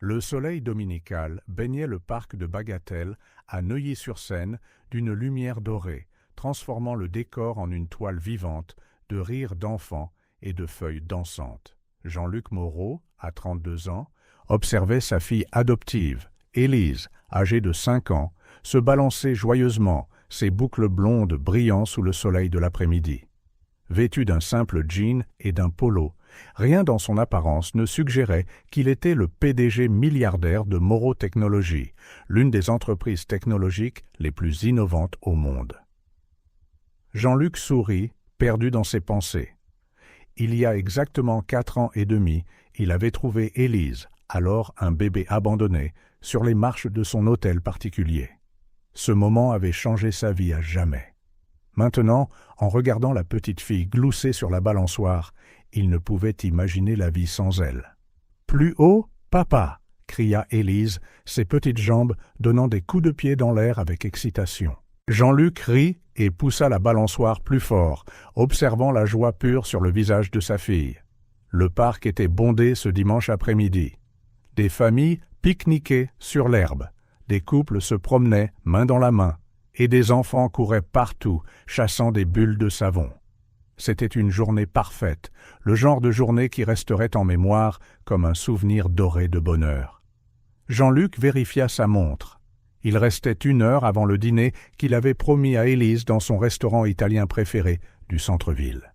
Le soleil dominical baignait le parc de Bagatelle, à Neuilly-sur-Seine, d'une lumière dorée, transformant le décor en une toile vivante de rires d'enfants et de feuilles dansantes. Jean-Luc Moreau, à 32 ans, observait sa fille adoptive, Élise, âgée de 5 ans, se balancer joyeusement, ses boucles blondes brillant sous le soleil de l'après-midi. Vêtu d'un simple jean et d'un polo, rien dans son apparence ne suggérait qu'il était le PDG milliardaire de Moreau Technologies, l'une des entreprises technologiques les plus innovantes au monde. Jean-Luc sourit, perdu dans ses pensées. Il y a exactement 4 ans et demi, il avait trouvé Élise, alors un bébé abandonné, sur les marches de son hôtel particulier. Ce moment avait changé sa vie à jamais. Maintenant, en regardant la petite fille glousser sur la balançoire, il ne pouvait imaginer la vie sans elle. « Plus haut, papa !» cria Élise, ses petites jambes donnant des coups de pied dans l'air avec excitation. Jean-Luc rit et poussa la balançoire plus fort, observant la joie pure sur le visage de sa fille. Le parc était bondé ce dimanche après-midi. Des familles pique-niquaient sur l'herbe, des couples se promenaient main dans la main, et des enfants couraient partout, chassant des bulles de savon. C'était une journée parfaite, le genre de journée qui resterait en mémoire comme un souvenir doré de bonheur. Jean-Luc vérifia sa montre. Il restait 1 heure avant le dîner qu'il avait promis à Élise dans son restaurant italien préféré du centre-ville.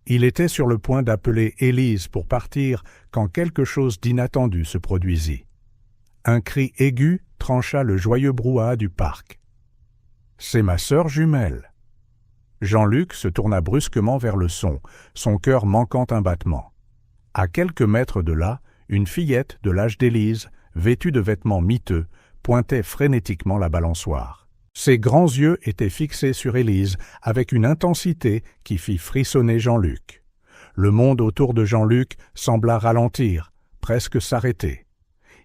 Il était sur le point d'appeler Élise pour partir quand quelque chose d'inattendu se produisit. Un cri aigu trancha le joyeux brouhaha du parc. « C'est ma sœur jumelle !» Jean-Luc se tourna brusquement vers le son cœur manquant un battement. À quelques mètres de là, une fillette de l'âge d'Élise, vêtue de vêtements miteux, pointait frénétiquement la balançoire. Ses grands yeux étaient fixés sur Élise avec une intensité qui fit frissonner Jean-Luc. Le monde autour de Jean-Luc sembla ralentir, presque s'arrêter.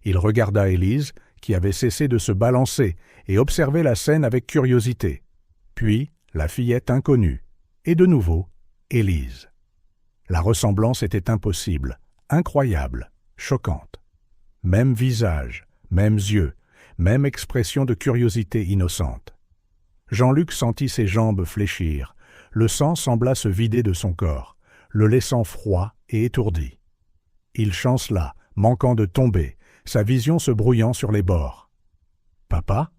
Il regarda Élise, qui avait cessé de se balancer, et observait la scène avec curiosité. Puis, la fillette inconnue, et de nouveau, Élise. La ressemblance était impossible, incroyable, choquante. Même visage, mêmes yeux, même expression de curiosité innocente. Jean-Luc sentit ses jambes fléchir, le sang sembla se vider de son corps, le laissant froid et étourdi. Il chancela, manquant de tomber, sa vision se brouillant sur les bords. « Papa ?»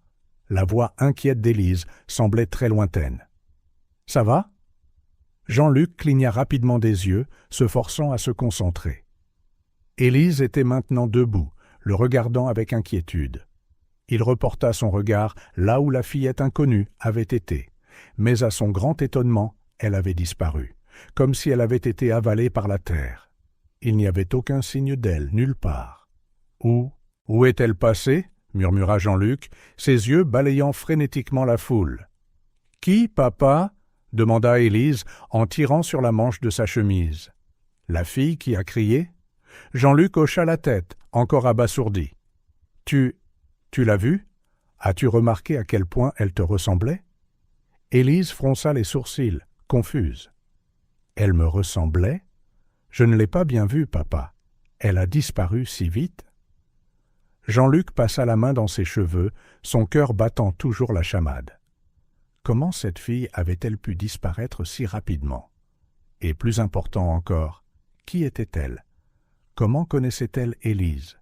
La voix inquiète d'Élise semblait très lointaine. « Ça va ?» Jean-Luc cligna rapidement des yeux, se forçant à se concentrer. Élise était maintenant debout, le regardant avec inquiétude. Il reporta son regard là où la fillette inconnue avait été, mais à son grand étonnement, elle avait disparu, comme si elle avait été avalée par la terre. Il n'y avait aucun signe d'elle nulle part. « Où est-elle passée ?» murmura Jean-Luc, ses yeux balayant frénétiquement la foule. « Qui, papa ?» demanda Élise en tirant sur la manche de sa chemise. « La fille qui a crié ?» Jean-Luc hocha la tête, encore abasourdi. « Tu l'as vue ? As-tu remarqué à quel point elle te ressemblait ?» Élise fronça les sourcils, confuse. « Elle me ressemblait ? Je ne l'ai pas bien vue, papa. Elle a disparu si vite ?» Jean-Luc passa la main dans ses cheveux, son cœur battant toujours la chamade. Comment cette fille avait-elle pu disparaître si rapidement? Et plus important encore, qui était-elle? Comment connaissait-elle Élise?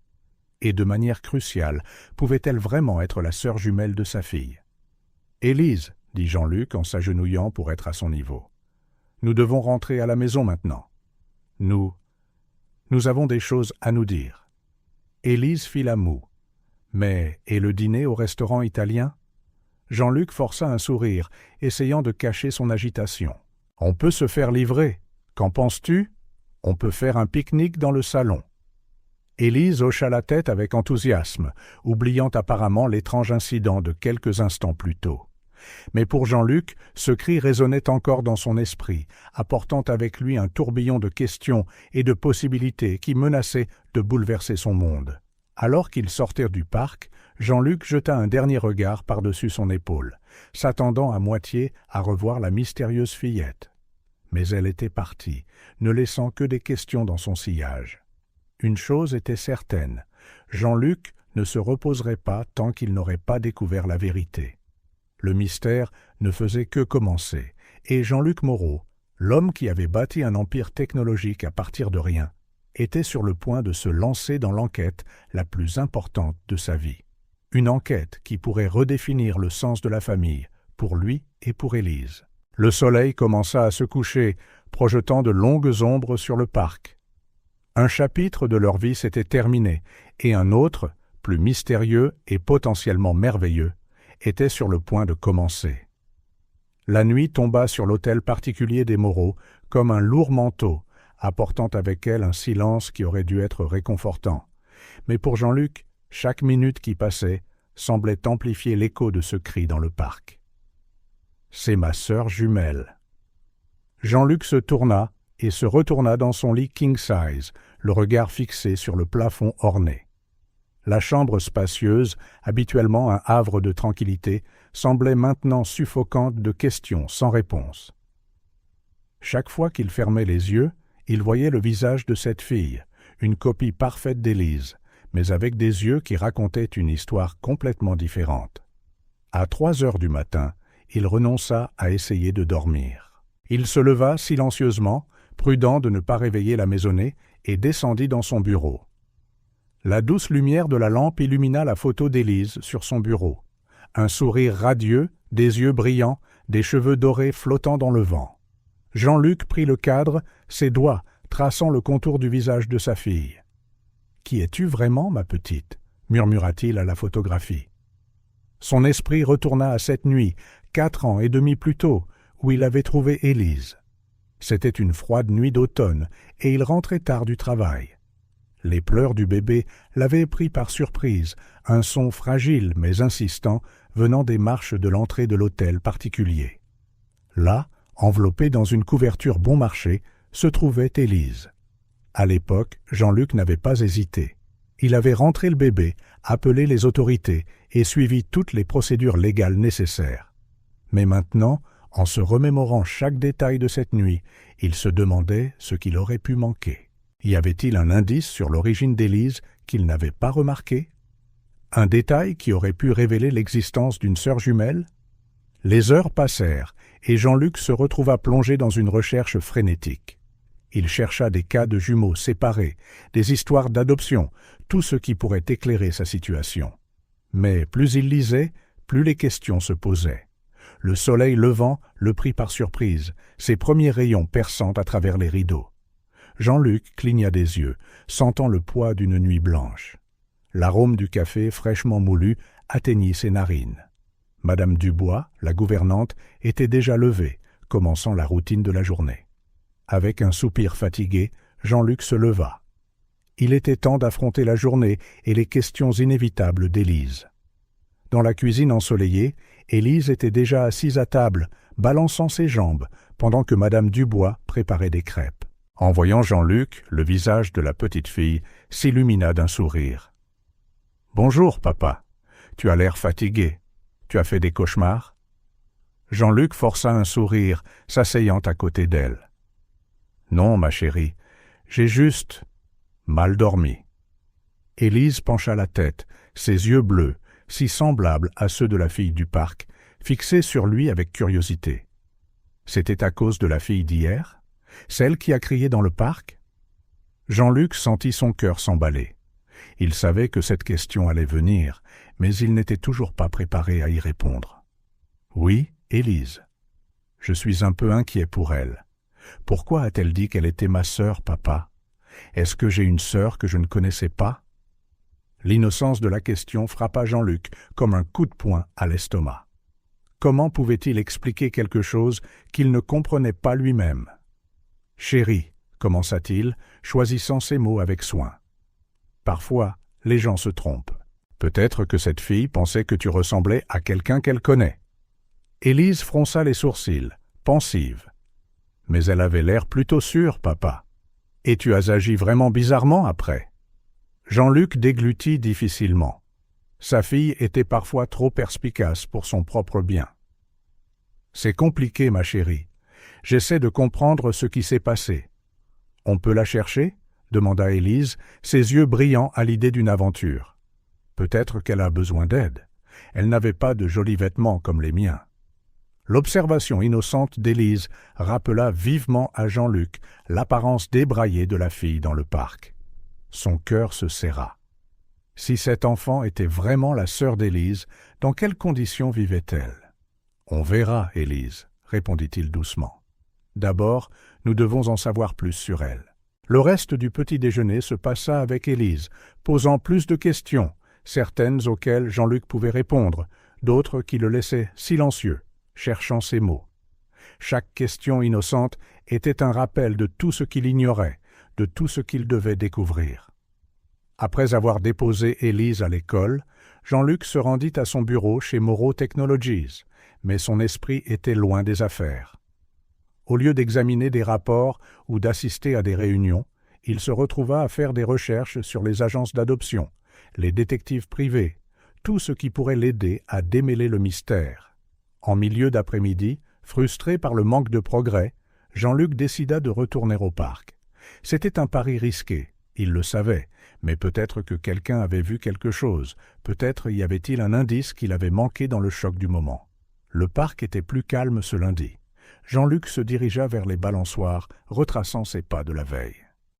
Et de manière cruciale, pouvait-elle vraiment être la sœur jumelle de sa fille? « Élise, » dit Jean-Luc en s'agenouillant pour être à son niveau. « Nous devons rentrer à la maison maintenant. Nous avons des choses à nous dire. » Élise fit la moue. « Mais, et le dîner au restaurant italien ?» Jean-Luc força un sourire, essayant de cacher son agitation. « On peut se faire livrer. Qu'en penses-tu? On peut faire un pique-nique dans le salon. » Élise hocha la tête avec enthousiasme, oubliant apparemment l'étrange incident de quelques instants plus tôt. Mais pour Jean-Luc, ce cri résonnait encore dans son esprit, apportant avec lui un tourbillon de questions et de possibilités qui menaçaient de bouleverser son monde. Alors qu'ils sortirent du parc, Jean-Luc jeta un dernier regard par-dessus son épaule, s'attendant à moitié à revoir la mystérieuse fillette. Mais elle était partie, ne laissant que des questions dans son sillage. Une chose était certaine, Jean-Luc ne se reposerait pas tant qu'il n'aurait pas découvert la vérité. Le mystère ne faisait que commencer, et Jean-Luc Moreau, l'homme qui avait bâti un empire technologique à partir de rien, était sur le point de se lancer dans l'enquête la plus importante de sa vie. Une enquête qui pourrait redéfinir le sens de la famille, pour lui et pour Élise. Le soleil commença à se coucher, projetant de longues ombres sur le parc. Un chapitre de leur vie s'était terminé, et un autre, plus mystérieux et potentiellement merveilleux, était sur le point de commencer. La nuit tomba sur l'hôtel particulier des Moreau comme un lourd manteau, apportant avec elle un silence qui aurait dû être réconfortant. Mais pour Jean-Luc, chaque minute qui passait semblait amplifier l'écho de ce cri dans le parc. « C'est ma sœur jumelle. » Jean-Luc se tourna et se retourna dans son lit king-size, le regard fixé sur le plafond orné. La chambre spacieuse, habituellement un havre de tranquillité, semblait maintenant suffocante de questions sans réponse. Chaque fois qu'il fermait les yeux, il voyait le visage de cette fille, une copie parfaite d'Élise, mais avec des yeux qui racontaient une histoire complètement différente. À 3 heures du matin, il renonça à essayer de dormir. Il se leva silencieusement, prudent de ne pas réveiller la maisonnée, et descendit dans son bureau. La douce lumière de la lampe illumina la photo d'Élise sur son bureau. Un sourire radieux, des yeux brillants, des cheveux dorés flottant dans le vent. Jean-Luc prit le cadre, ses doigts traçant le contour du visage de sa fille. « Qui es-tu vraiment, ma petite ?» murmura-t-il à la photographie. Son esprit retourna à cette nuit, 4 ans et demi plus tôt, où il avait trouvé Élise. C'était une froide nuit d'automne, et il rentrait tard du travail. Les pleurs du bébé l'avaient pris par surprise, un son fragile mais insistant venant des marches de l'entrée de l'hôtel particulier. Là, enveloppée dans une couverture bon marché, se trouvait Élise. À l'époque, Jean-Luc n'avait pas hésité. Il avait rentré le bébé, appelé les autorités et suivi toutes les procédures légales nécessaires. Mais maintenant, en se remémorant chaque détail de cette nuit, il se demandait ce qu'il aurait pu manquer. Y avait-il un indice sur l'origine d'Élise qu'il n'avait pas remarqué? Un détail qui aurait pu révéler l'existence d'une sœur jumelle? Les heures passèrent, et Jean-Luc se retrouva plongé dans une recherche frénétique. Il chercha des cas de jumeaux séparés, des histoires d'adoption, tout ce qui pourrait éclairer sa situation. Mais plus il lisait, plus les questions se posaient. Le soleil levant le prit par surprise, ses premiers rayons perçant à travers les rideaux. Jean-Luc cligna des yeux, sentant le poids d'une nuit blanche. L'arôme du café fraîchement moulu atteignit ses narines. Madame Dubois, la gouvernante, était déjà levée, commençant la routine de la journée. Avec un soupir fatigué, Jean-Luc se leva. Il était temps d'affronter la journée et les questions inévitables d'Élise. Dans la cuisine ensoleillée, Élise était déjà assise à table, balançant ses jambes, pendant que Madame Dubois préparait des crêpes. En voyant Jean-Luc, le visage de la petite fille s'illumina d'un sourire. « Bonjour, papa. Tu as l'air fatigué. Tu as fait des cauchemars ?» Jean-Luc força un sourire, s'asseyant à côté d'elle. « Non, ma chérie, j'ai juste mal dormi. » Élise pencha la tête, ses yeux bleus, si semblables à ceux de la fille du parc, fixés sur lui avec curiosité. C'était à cause de la fille d'hier? Celle qui a crié dans le parc? Jean-Luc sentit son cœur s'emballer. Il savait que cette question allait venir, mais il n'était toujours pas préparé à y répondre. « Oui, Élise. Je suis un peu inquiet pour elle. Pourquoi a-t-elle dit qu'elle était ma sœur, papa? Est-ce que j'ai une sœur que je ne connaissais pas ?» L'innocence de la question frappa Jean-Luc comme un coup de poing à l'estomac. Comment pouvait-il expliquer quelque chose qu'il ne comprenait pas lui-même? « Chérie, » commença-t-il, choisissant ses mots avec soin. « Parfois, les gens se trompent. Peut-être que cette fille pensait que tu ressemblais à quelqu'un qu'elle connaît. » Élise fronça les sourcils, pensive. « Mais elle avait l'air plutôt sûre, papa. Et tu as agi vraiment bizarrement après. » Jean-Luc déglutit difficilement. Sa fille était parfois trop perspicace pour son propre bien. « C'est compliqué, ma chérie. J'essaie de comprendre ce qui s'est passé. On peut la chercher? demanda Élise, ses yeux brillants à l'idée d'une aventure. Peut-être qu'elle a besoin d'aide. Elle n'avait pas de jolis vêtements comme les miens. L'observation innocente d'Élise rappela vivement à Jean-Luc l'apparence débraillée de la fille dans le parc. Son cœur se serra. Si cet enfant était vraiment la sœur d'Élise, dans quelles conditions vivait-elle? « On verra, Élise, » répondit-il doucement. « D'abord, nous devons en savoir plus sur elle. » Le reste du petit déjeuner se passa avec Élise, posant plus de questions, certaines auxquelles Jean-Luc pouvait répondre, d'autres qui le laissaient silencieux, cherchant ses mots. Chaque question innocente était un rappel de tout ce qu'il ignorait, de tout ce qu'il devait découvrir. Après avoir déposé Élise à l'école, Jean-Luc se rendit à son bureau chez Moreau Technologies, mais son esprit était loin des affaires. Au lieu d'examiner des rapports ou d'assister à des réunions, il se retrouva à faire des recherches sur les agences d'adoption, les détectives privés, tout ce qui pourrait l'aider à démêler le mystère. En milieu d'après-midi, frustré par le manque de progrès, Jean-Luc décida de retourner au parc. C'était un pari risqué, il le savait, mais peut-être que quelqu'un avait vu quelque chose, peut-être y avait-il un indice qu'il avait manqué dans le choc du moment. Le parc était plus calme ce lundi. Jean-Luc se dirigea vers les balançoires, retraçant ses pas de la veille.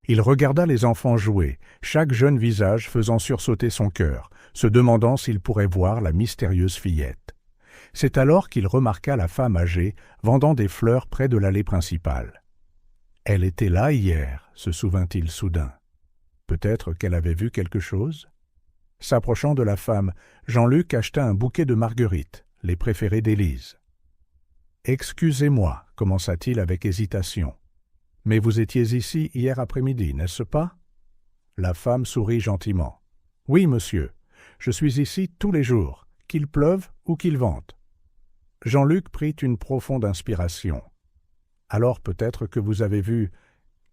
Il regarda les enfants jouer, chaque jeune visage faisant sursauter son cœur, se demandant s'il pourrait voir la mystérieuse fillette. C'est alors qu'il remarqua la femme âgée vendant des fleurs près de l'allée principale. « Elle était là hier », se souvint-il soudain. Peut-être qu'elle avait vu quelque chose? S'approchant de la femme, Jean-Luc acheta un bouquet de marguerites, les préférées d'Élise. « Excusez-moi, commença-t-il avec hésitation. Mais vous étiez ici hier après-midi, n'est-ce pas ?» La femme sourit gentiment. « Oui, monsieur, je suis ici tous les jours, qu'il pleuve ou qu'il vente. » Jean-Luc prit une profonde inspiration. « Alors peut-être que vous avez vu...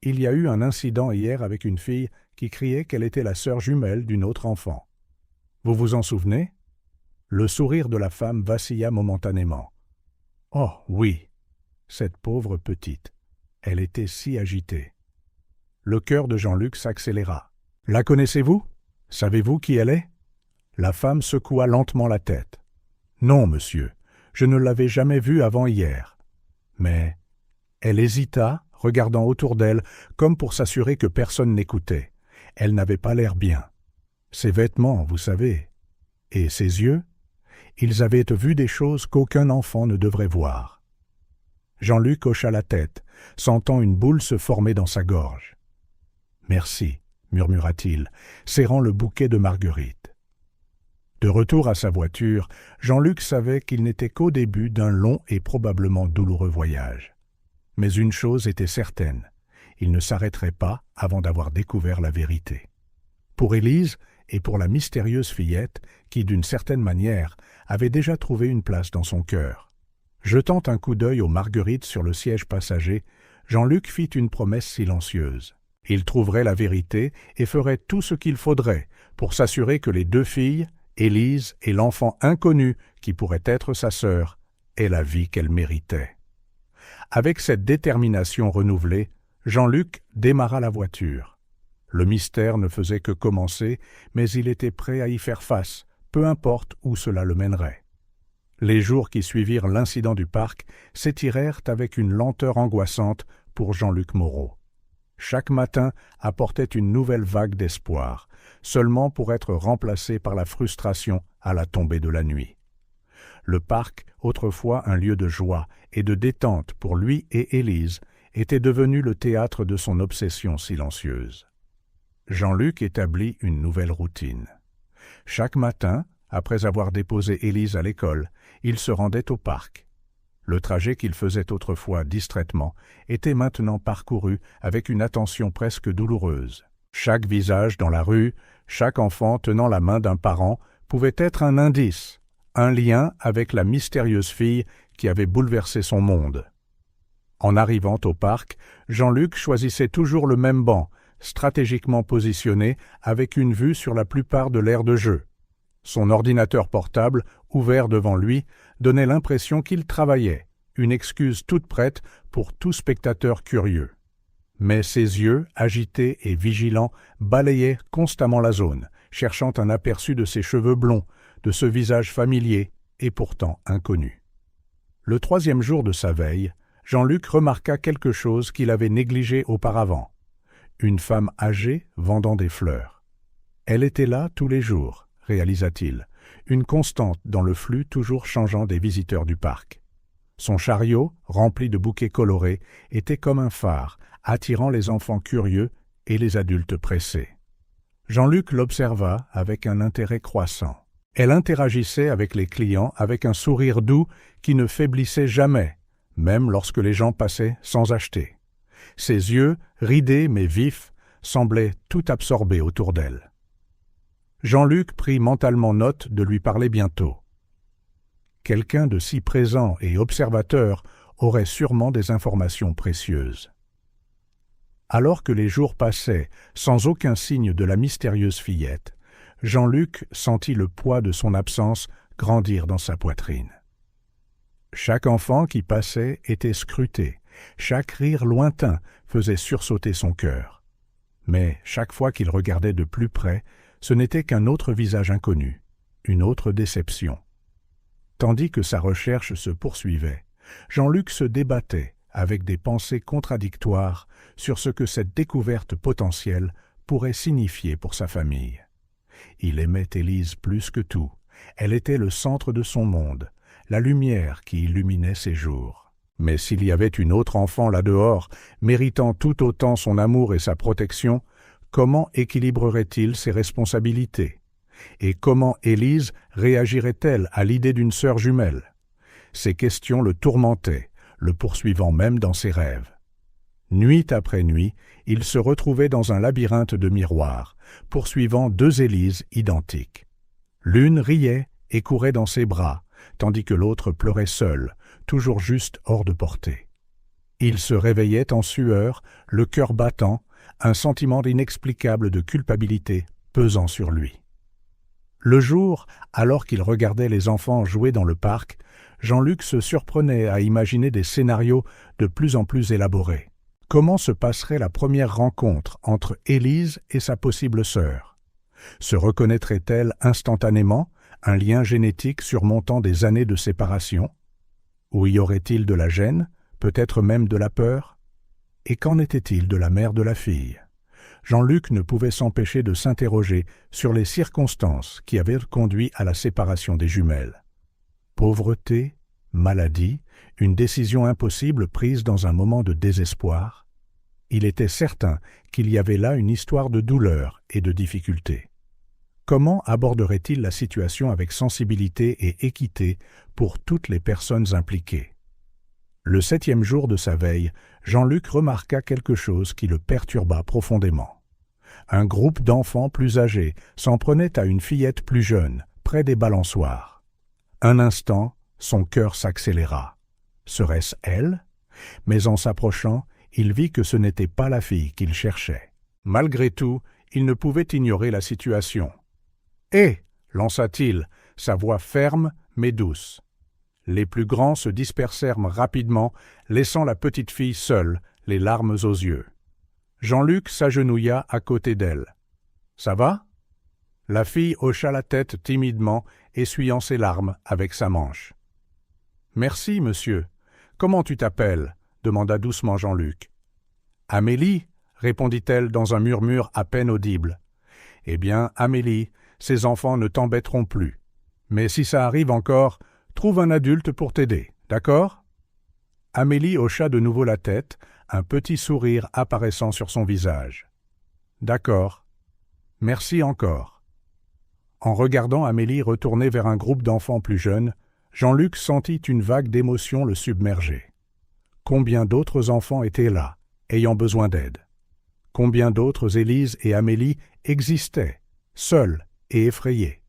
Il y a eu un incident hier avec une fille qui criait qu'elle était la sœur jumelle d'une autre enfant. Vous vous en souvenez ?» Le sourire de la femme vacilla momentanément. « Oh, oui, cette pauvre petite. Elle était si agitée. » Le cœur de Jean-Luc s'accéléra. « La connaissez-vous? Savez-vous qui elle est ?» La femme secoua lentement la tête. « Non, monsieur, je ne l'avais jamais vue avant hier. » Mais elle hésita, regardant autour d'elle, comme pour s'assurer que personne n'écoutait. Elle n'avait pas l'air bien. Ses vêtements, vous savez. Et ses yeux? Ils avaient vu des choses qu'aucun enfant ne devrait voir. Jean-Luc hocha la tête, sentant une boule se former dans sa gorge. « Merci », murmura-t-il, serrant le bouquet de marguerites. De retour à sa voiture, Jean-Luc savait qu'il n'était qu'au début d'un long et probablement douloureux voyage. Mais une chose était certaine, il ne s'arrêterait pas avant d'avoir découvert la vérité. Pour Élise et pour la mystérieuse fillette, qui d'une certaine manière avait déjà trouvé une place dans son cœur. Jetant un coup d'œil aux marguerites sur le siège passager, Jean-Luc fit une promesse silencieuse. Il trouverait la vérité et ferait tout ce qu'il faudrait pour s'assurer que les deux filles, Élise et l'enfant inconnu qui pourrait être sa sœur, aient la vie qu'elles méritaient. Avec cette détermination renouvelée, Jean-Luc démarra la voiture. Le mystère ne faisait que commencer, mais il était prêt à y faire face, peu importe où cela le mènerait. Les jours qui suivirent l'incident du parc s'étirèrent avec une lenteur angoissante pour Jean-Luc Moreau. Chaque matin apportait une nouvelle vague d'espoir, seulement pour être remplacé par la frustration à la tombée de la nuit. Le parc, autrefois un lieu de joie et de détente pour lui et Élise, était devenu le théâtre de son obsession silencieuse. Jean-Luc établit une nouvelle routine. Chaque matin, après avoir déposé Élise à l'école, il se rendait au parc. Le trajet qu'il faisait autrefois distraitement était maintenant parcouru avec une attention presque douloureuse. Chaque visage dans la rue, chaque enfant tenant la main d'un parent pouvait être un indice, un lien avec la mystérieuse fille qui avait bouleversé son monde. En arrivant au parc, Jean-Luc choisissait toujours le même banc, stratégiquement positionné avec une vue sur la plupart de l'aire de jeu. Son ordinateur portable, ouvert devant lui, donnait l'impression qu'il travaillait, une excuse toute prête pour tout spectateur curieux. Mais ses yeux, agités et vigilants, balayaient constamment la zone, cherchant un aperçu de ses cheveux blonds, de ce visage familier et pourtant inconnu. Le 3e jour de sa veille, Jean-Luc remarqua quelque chose qu'il avait négligé auparavant. Une femme âgée vendant des fleurs. Elle était là tous les jours, réalisa-t-il, une constante dans le flux toujours changeant des visiteurs du parc. Son chariot, rempli de bouquets colorés, était comme un phare, attirant les enfants curieux et les adultes pressés. Jean-Luc l'observa avec un intérêt croissant. Elle interagissait avec les clients avec un sourire doux qui ne faiblissait jamais, même lorsque les gens passaient sans acheter. Ses yeux, ridés mais vifs, semblaient tout absorber autour d'elle. Jean-Luc prit mentalement note de lui parler bientôt. Quelqu'un de si présent et observateur aurait sûrement des informations précieuses. Alors que les jours passaient sans aucun signe de la mystérieuse fillette, Jean-Luc sentit le poids de son absence grandir dans sa poitrine. Chaque enfant qui passait était scruté, chaque rire lointain faisait sursauter son cœur. Mais chaque fois qu'il regardait de plus près, ce n'était qu'un autre visage inconnu, une autre déception. Tandis que sa recherche se poursuivait, Jean-Luc se débattait avec des pensées contradictoires sur ce que cette découverte potentielle pourrait signifier pour sa famille. Il aimait Élise plus que tout. Elle était le centre de son monde, la lumière qui illuminait ses jours. Mais s'il y avait une autre enfant là-dehors, méritant tout autant son amour et sa protection, comment équilibrerait-il ses responsabilités? Et comment Élise réagirait-elle à l'idée d'une sœur jumelle? Ces questions le tourmentaient, le poursuivant même dans ses rêves. Nuit après nuit, il se retrouvait dans un labyrinthe de miroirs, poursuivant 2 Élises identiques. L'une riait et courait dans ses bras, tandis que l'autre pleurait seule, toujours juste hors de portée. Il se réveillait en sueur, le cœur battant, un sentiment inexplicable de culpabilité pesant sur lui. Le jour, alors qu'il regardait les enfants jouer dans le parc, Jean-Luc se surprenait à imaginer des scénarios de plus en plus élaborés. Comment se passerait la première rencontre entre Élise et sa possible sœur? Se reconnaîtrait-elle instantanément, un lien génétique surmontant des années de séparation? Ou y aurait-il de la gêne, peut-être même de la peur? Et qu'en était-il de la mère de la fille? Jean-Luc ne pouvait s'empêcher de s'interroger sur les circonstances qui avaient conduit à la séparation des jumelles. Pauvreté, maladie, une décision impossible prise dans un moment de désespoir. Il était certain qu'il y avait là une histoire de douleur et de difficulté. Comment aborderait-il la situation avec sensibilité et équité pour toutes les personnes impliquées? Le 7e jour de sa veille, Jean-Luc remarqua quelque chose qui le perturba profondément. Un groupe d'enfants plus âgés s'en prenait à une fillette plus jeune, près des balançoires. Un instant, son cœur s'accéléra. Serait-ce elle? Mais en s'approchant, il vit que ce n'était pas la fille qu'il cherchait. Malgré tout, il ne pouvait ignorer la situation. « Hé !» lança-t-il, sa voix ferme mais douce. Les plus grands se dispersèrent rapidement, laissant la petite fille seule, les larmes aux yeux. Jean-Luc s'agenouilla à côté d'elle. « Ça va ?» La fille hocha la tête timidement, essuyant ses larmes avec sa manche. « Merci, monsieur. Comment tu t'appelles » demanda doucement Jean-Luc. « Amélie » répondit-elle dans un murmure à peine audible. « Eh bien, Amélie, ces enfants ne t'embêteront plus. Mais si ça arrive encore, trouve un adulte pour t'aider, d'accord ?» Amélie hocha de nouveau la tête, un petit sourire apparaissant sur son visage. « D'accord. Merci encore. » En regardant Amélie retourner vers un groupe d'enfants plus jeunes, Jean-Luc sentit une vague d'émotion le submerger. Combien d'autres enfants étaient là, ayant besoin d'aide? Combien d'autres Élise et Amélie existaient, seuls et effrayés?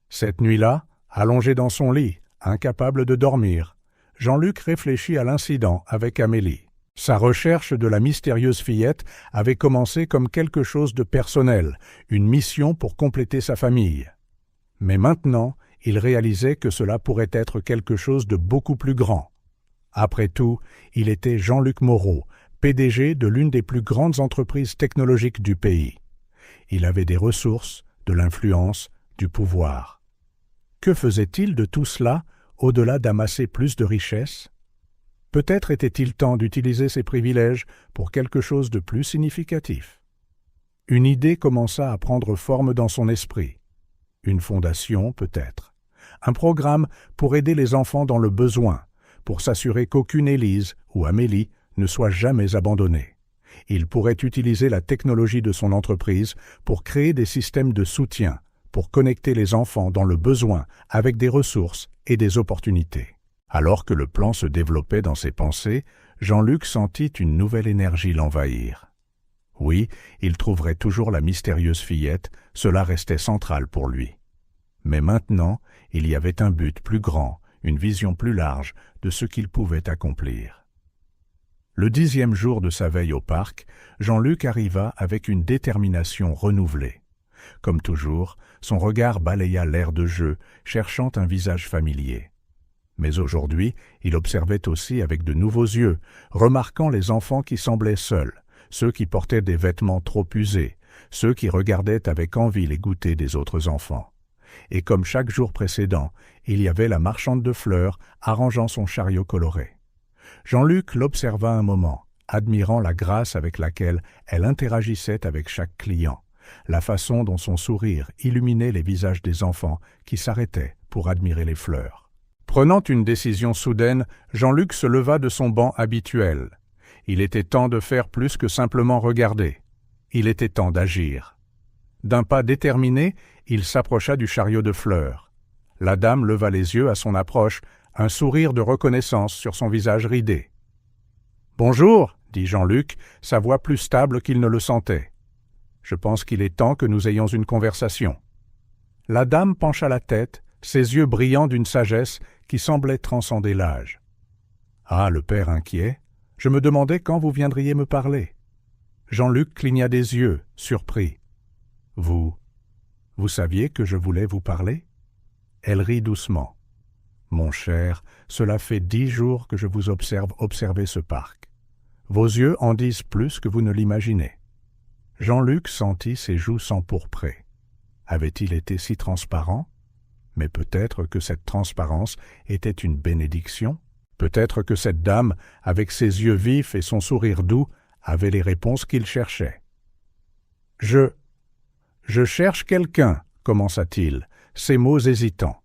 Cette nuit-là, allongé dans son lit, incapable de dormir, Jean-Luc réfléchit à l'incident avec Amélie. Sa recherche de la mystérieuse fillette avait commencé comme quelque chose de personnel, une mission pour compléter sa famille. Mais maintenant, il réalisait que cela pourrait être quelque chose de beaucoup plus grand. Après tout, il était Jean-Luc Moreau, PDG de l'une des plus grandes entreprises technologiques du pays. Il avait des ressources, de l'influence, du pouvoir. Que faisait-il de tout cela, au-delà d'amasser plus de richesses? Peut-être était-il temps d'utiliser ses privilèges pour quelque chose de plus significatif. Une idée commença à prendre forme dans son esprit. Une fondation, peut-être. Un programme pour aider les enfants dans le besoin, pour s'assurer qu'aucune Élise ou Amélie ne soit jamais abandonnée. Il pourrait utiliser la technologie de son entreprise pour créer des systèmes de soutien, pour connecter les enfants dans le besoin avec des ressources et des opportunités. Alors que le plan se développait dans ses pensées, Jean-Luc sentit une nouvelle énergie l'envahir. Oui, il trouverait toujours la mystérieuse fillette, cela restait central pour lui. Mais maintenant, il y avait un but plus grand, une vision plus large de ce qu'il pouvait accomplir. Le 10e jour de sa veille au parc, Jean-Luc arriva avec une détermination renouvelée. Comme toujours, son regard balaya l'air de jeu, cherchant un visage familier. Mais aujourd'hui, il observait aussi avec de nouveaux yeux, remarquant les enfants qui semblaient seuls, ceux qui portaient des vêtements trop usés, ceux qui regardaient avec envie les goûters des autres enfants. Et comme chaque jour précédent, il y avait la marchande de fleurs arrangeant son chariot coloré. Jean-Luc l'observa un moment, admirant la grâce avec laquelle elle interagissait avec chaque client, la façon dont son sourire illuminait les visages des enfants qui s'arrêtaient pour admirer les fleurs. Prenant une décision soudaine, Jean-Luc se leva de son banc habituel. Il était temps de faire plus que simplement regarder. Il était temps d'agir. D'un pas déterminé, il s'approcha du chariot de fleurs. La dame leva les yeux à son approche, un sourire de reconnaissance sur son visage ridé. « Bonjour, » dit Jean-Luc, sa voix plus stable qu'il ne le sentait. « Je pense qu'il est temps que nous ayons une conversation. » La dame pencha la tête, ses yeux brillants d'une sagesse qui semblait transcender l'âge. « Ah, le père inquiet, je me demandais quand vous viendriez me parler. » Jean-Luc cligna des yeux, surpris. « Vous saviez que je voulais vous parler ?» Elle rit doucement. « Mon cher, cela fait 10 jours que je vous observe observer ce parc. Vos yeux en disent plus que vous ne l'imaginez. » Jean-Luc sentit ses joues s'empourprer. Avait-il été si transparent? Mais peut-être que cette transparence était une bénédiction. Peut-être que cette dame, avec ses yeux vifs et son sourire doux, avait les réponses qu'il cherchait. « Je cherche quelqu'un, » commença-t-il, ses mots hésitants.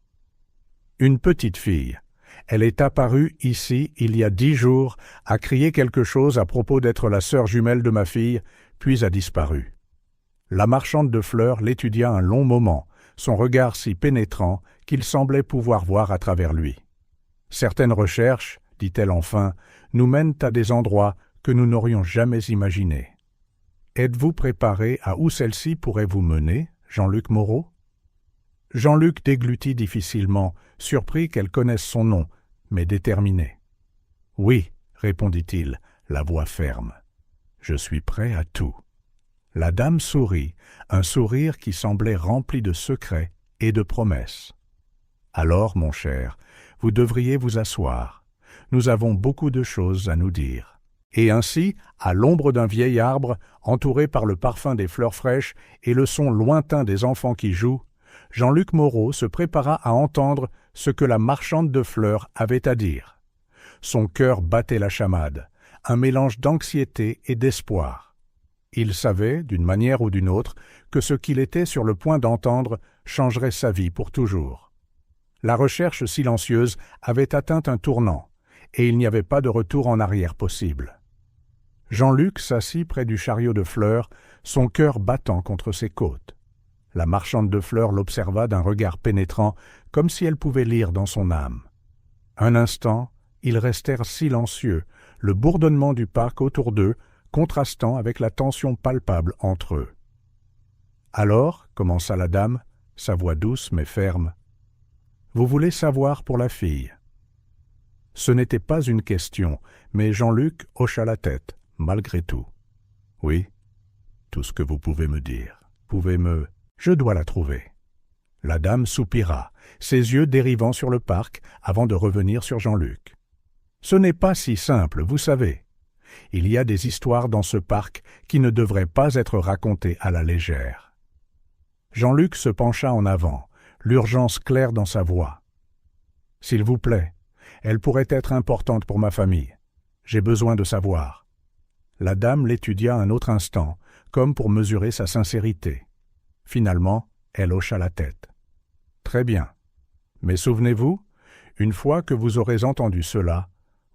« Une petite fille. Elle est apparue ici il y a 10 jours, a crié quelque chose à propos d'être la sœur jumelle de ma fille, puis a disparu. » La marchande de fleurs l'étudia un long moment, son regard si pénétrant qu'il semblait pouvoir voir à travers lui. « Certaines recherches, dit-elle enfin, nous mènent à des endroits que nous n'aurions jamais imaginés. Êtes-vous préparé à où celle-ci pourrait vous mener, Jean-Luc Moreau ?» Jean-Luc déglutit difficilement, surpris qu'elle connaisse son nom, mais déterminé. « Oui, » répondit-il, la voix ferme. « Je suis prêt à tout. » La dame sourit, un sourire qui semblait rempli de secrets et de promesses. « Alors, mon cher, vous devriez vous asseoir. Nous avons beaucoup de choses à nous dire. » Et ainsi, à l'ombre d'un vieil arbre, entouré par le parfum des fleurs fraîches et le son lointain des enfants qui jouent, Jean-Luc Moreau se prépara à entendre ce que la marchande de fleurs avait à dire. Son cœur battait la chamade, un mélange d'anxiété et d'espoir. Il savait, d'une manière ou d'une autre, que ce qu'il était sur le point d'entendre changerait sa vie pour toujours. La recherche silencieuse avait atteint un tournant, et il n'y avait pas de retour en arrière possible. Jean-Luc s'assit près du chariot de fleurs, son cœur battant contre ses côtes. La marchande de fleurs l'observa d'un regard pénétrant, comme si elle pouvait lire dans son âme. Un instant, ils restèrent silencieux, le bourdonnement du parc autour d'eux contrastant avec la tension palpable entre eux. « Alors, » commença la dame, sa voix douce mais ferme, « vous voulez savoir pour la fille ?» Ce n'était pas une question, mais Jean-Luc hocha la tête, malgré tout. « Oui, tout ce que vous pouvez me dire. Je dois la trouver. » La dame soupira, ses yeux dérivant sur le parc avant de revenir sur Jean-Luc. « Ce n'est pas si simple, vous savez. Il y a des histoires dans ce parc qui ne devraient pas être racontées à la légère. Jean-Luc se pencha en avant, l'urgence claire dans sa voix. « S'il vous plaît, elle pourrait être importante pour ma famille. J'ai besoin de savoir. » La dame l'étudia un autre instant, comme pour mesurer sa sincérité. Finalement, elle hocha la tête. « Très bien. Mais souvenez-vous, une fois que vous aurez entendu cela,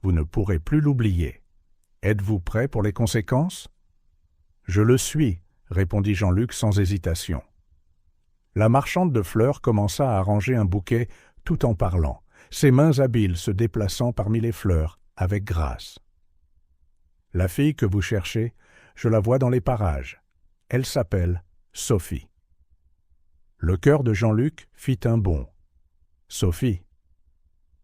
vous ne pourrez plus l'oublier. Êtes-vous prêt pour les conséquences ? » « Je le suis, » répondit Jean-Luc sans hésitation. La marchande de fleurs commença à arranger un bouquet tout en parlant, ses mains habiles se déplaçant parmi les fleurs avec grâce. « La fille que vous cherchez, je la vois dans les parages. Elle s'appelle Sophie. » Le cœur de Jean-Luc fit un bond. Sophie.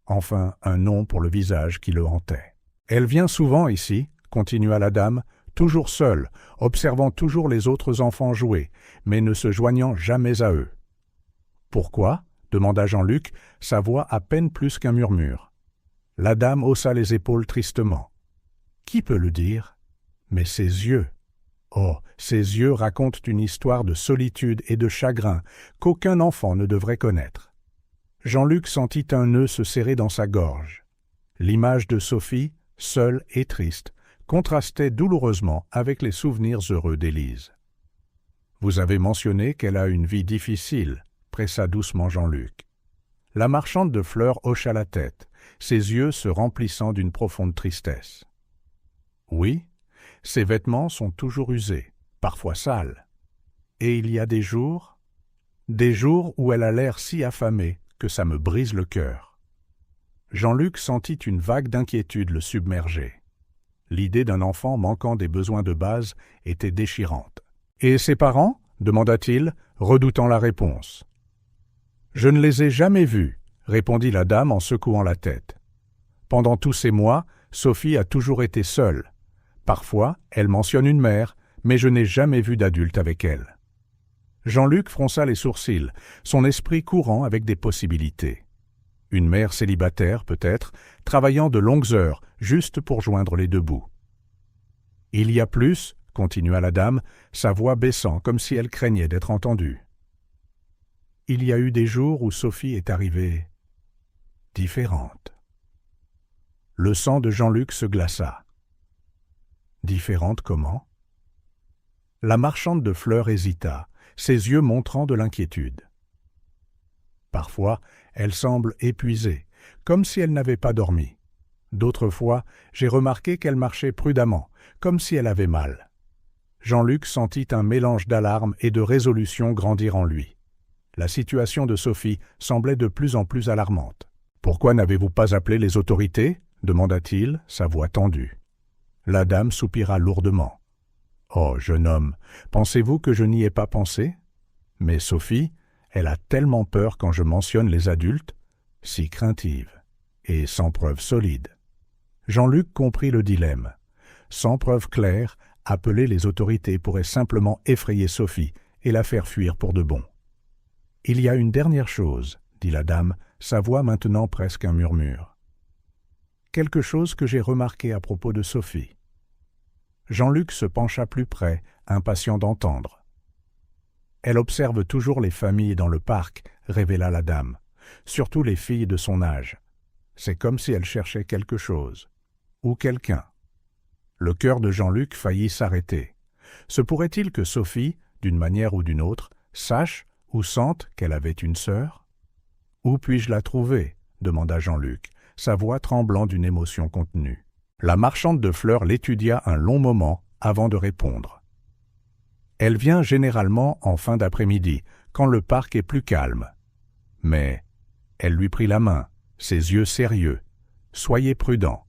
Enfin, un nom pour le visage qui le hantait. « Elle vient souvent ici, » continua la dame, toujours seule, observant toujours les autres enfants jouer, mais ne se joignant jamais à eux. « Pourquoi » demanda Jean-Luc, sa voix à peine plus qu'un murmure. La dame haussa les épaules tristement. Qui peut le dire ? Mais ses yeux. Oh, ses yeux racontent une histoire de solitude et de chagrin qu'aucun enfant ne devrait connaître. Jean-Luc sentit un nœud se serrer dans sa gorge. L'image de Sophie, seule et triste, contrastait douloureusement avec les souvenirs heureux d'Élise. « Vous avez mentionné qu'elle a une vie difficile », pressa doucement Jean-Luc. La marchande de fleurs hocha la tête, ses yeux se remplissant d'une profonde tristesse. « Oui, ses vêtements sont toujours usés, parfois sales. Et il y a des jours où elle a l'air si affamée que ça me brise le cœur. » Jean-Luc sentit une vague d'inquiétude le submerger. L'idée d'un enfant manquant des besoins de base était déchirante. « Et ses parents » demanda-t-il, redoutant la réponse. « Je ne les ai jamais vus » répondit la dame en secouant la tête. « Pendant tous ces mois, Sophie a toujours été seule. Parfois, elle mentionne une mère, mais je n'ai jamais vu d'adulte avec elle. » Jean-Luc fronça les sourcils, son esprit courant avec des possibilités. Une mère célibataire, peut-être, travaillant de longues heures, juste pour joindre les deux bouts. « Il y a plus, » continua la dame, sa voix baissant comme si elle craignait d'être entendue. « Il y a eu des jours où Sophie est arrivée différente. » Le sang de Jean-Luc se glaça. « Différente comment ?» La marchande de fleurs hésita, ses yeux montrant de l'inquiétude. « Parfois, elle semble épuisée, comme si elle n'avait pas dormi. D'autres fois, j'ai remarqué qu'elle marchait prudemment, comme si elle avait mal. » Jean-Luc sentit un mélange d'alarme et de résolution grandir en lui. La situation de Sophie semblait de plus en plus alarmante. « Pourquoi n'avez-vous pas appelé les autorités ?» demanda-t-il, sa voix tendue. La dame soupira lourdement. « Oh, jeune homme, pensez-vous que je n'y ai pas pensé ? Mais Sophie, elle a tellement peur quand je mentionne les adultes, si craintive, et sans preuve solide. » Jean-Luc comprit le dilemme. Sans preuve claire, appeler les autorités pourrait simplement effrayer Sophie et la faire fuir pour de bon. « Il y a une dernière chose, » dit la dame, sa voix maintenant presque un murmure. « Quelque chose que j'ai remarqué à propos de Sophie. » Jean-Luc se pencha plus près, impatient d'entendre. « Elle observe toujours les familles dans le parc, » révéla la dame, « surtout les filles de son âge. C'est comme si elle cherchait quelque chose. Ou quelqu'un. » Le cœur de Jean-Luc faillit s'arrêter. Se pourrait-il que Sophie, d'une manière ou d'une autre, sache ou sente qu'elle avait une sœur ? « Où puis-je la trouver ?» demanda Jean-Luc, sa voix tremblant d'une émotion contenue. La marchande de fleurs l'étudia un long moment avant de répondre. « Elle vient généralement en fin d'après-midi, quand le parc est plus calme. » Mais elle lui prit la main, ses yeux sérieux. « Soyez prudent.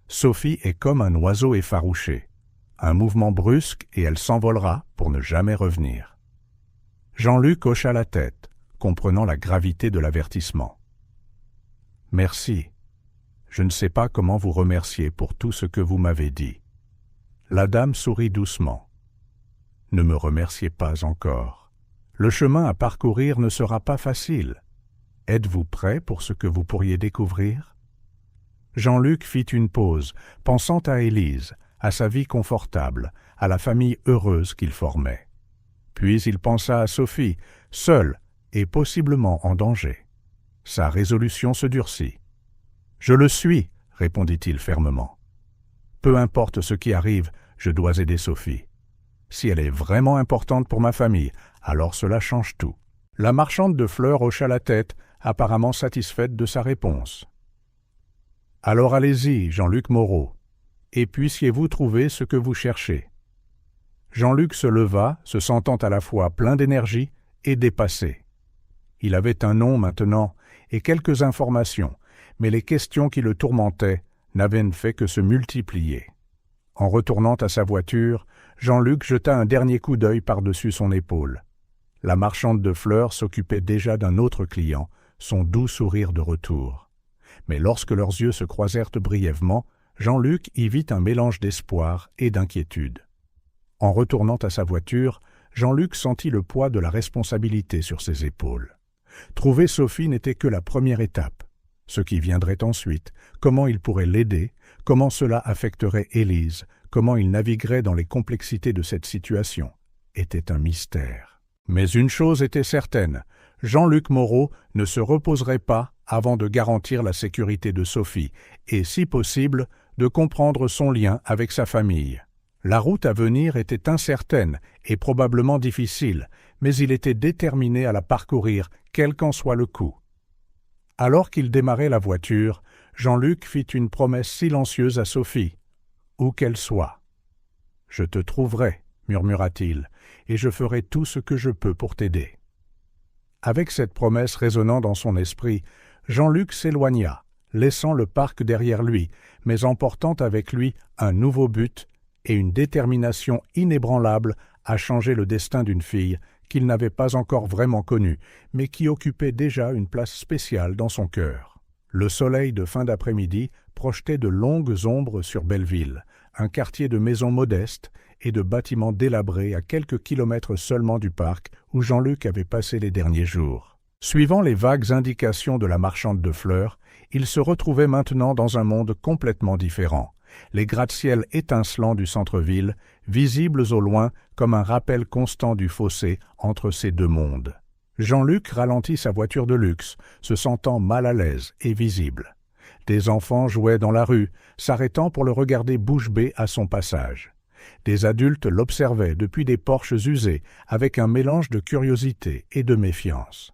Sophie est comme un oiseau effarouché. Un mouvement brusque et elle s'envolera pour ne jamais revenir. » Jean-Luc hocha la tête, comprenant la gravité de l'avertissement. « Merci. Je ne sais pas comment vous remercier pour tout ce que vous m'avez dit. » La dame sourit doucement. « Ne me remerciez pas encore. Le chemin à parcourir ne sera pas facile. Êtes-vous prêt pour ce que vous pourriez découvrir ?» Jean-Luc fit une pause, pensant à Élise, à sa vie confortable, à la famille heureuse qu'il formait. Puis il pensa à Sophie, seule et possiblement en danger. Sa résolution se durcit. « Je le suis », répondit-il fermement. « Peu importe ce qui arrive, je dois aider Sophie. Si elle est vraiment importante pour ma famille, alors cela change tout. » La marchande de fleurs hocha la tête, apparemment satisfaite de sa réponse. « Alors allez-y, Jean-Luc Moreau, et puissiez-vous trouver ce que vous cherchez. » Jean-Luc se leva, se sentant à la fois plein d'énergie et dépassé. Il avait un nom maintenant et quelques informations, mais les questions qui le tourmentaient n'avaient fait que se multiplier. En retournant à sa voiture, Jean-Luc jeta un dernier coup d'œil par-dessus son épaule. La marchande de fleurs s'occupait déjà d'un autre client, son doux sourire de retour. Mais lorsque leurs yeux se croisèrent brièvement, Jean-Luc y vit un mélange d'espoir et d'inquiétude. En retournant à sa voiture, Jean-Luc sentit le poids de la responsabilité sur ses épaules. Trouver Sophie n'était que la première étape. Ce qui viendrait ensuite, comment il pourrait l'aider, comment cela affecterait Élise, comment il naviguerait dans les complexités de cette situation, était un mystère. Mais une chose était certaine, Jean-Luc Moreau ne se reposerait pas avant de garantir la sécurité de Sophie et, si possible, de comprendre son lien avec sa famille. La route à venir était incertaine et probablement difficile, mais il était déterminé à la parcourir, quel qu'en soit le coût. Alors qu'il démarrait la voiture, Jean-Luc fit une promesse silencieuse à Sophie, où qu'elle soit. « Je te trouverai, » murmura-t-il, « et je ferai tout ce que je peux pour t'aider. » Avec cette promesse résonnant dans son esprit, Jean-Luc s'éloigna, laissant le parc derrière lui, mais emportant avec lui un nouveau but et une détermination inébranlable à changer le destin d'une fille qu'il n'avait pas encore vraiment connue, mais qui occupait déjà une place spéciale dans son cœur. Le soleil de fin d'après-midi projetait de longues ombres sur Belleville, un quartier de maisons modestes et de bâtiments délabrés à quelques kilomètres seulement du parc où Jean-Luc avait passé les derniers jours. Suivant les vagues indications de la marchande de fleurs, il se retrouvait maintenant dans un monde complètement différent. Les gratte-ciels étincelants du centre-ville, visibles au loin comme un rappel constant du fossé entre ces deux mondes. Jean-Luc ralentit sa voiture de luxe, se sentant mal à l'aise et visible. Des enfants jouaient dans la rue, s'arrêtant pour le regarder bouche bée à son passage. Des adultes l'observaient depuis des porches usés, avec un mélange de curiosité et de méfiance.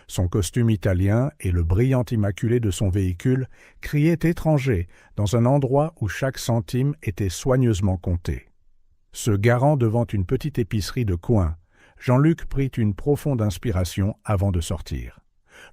Son costume italien et le brillant immaculé de son véhicule criaient étranger dans un endroit où chaque centime était soigneusement compté. Se garant devant une petite épicerie de coin, Jean-Luc prit une profonde inspiration avant de sortir.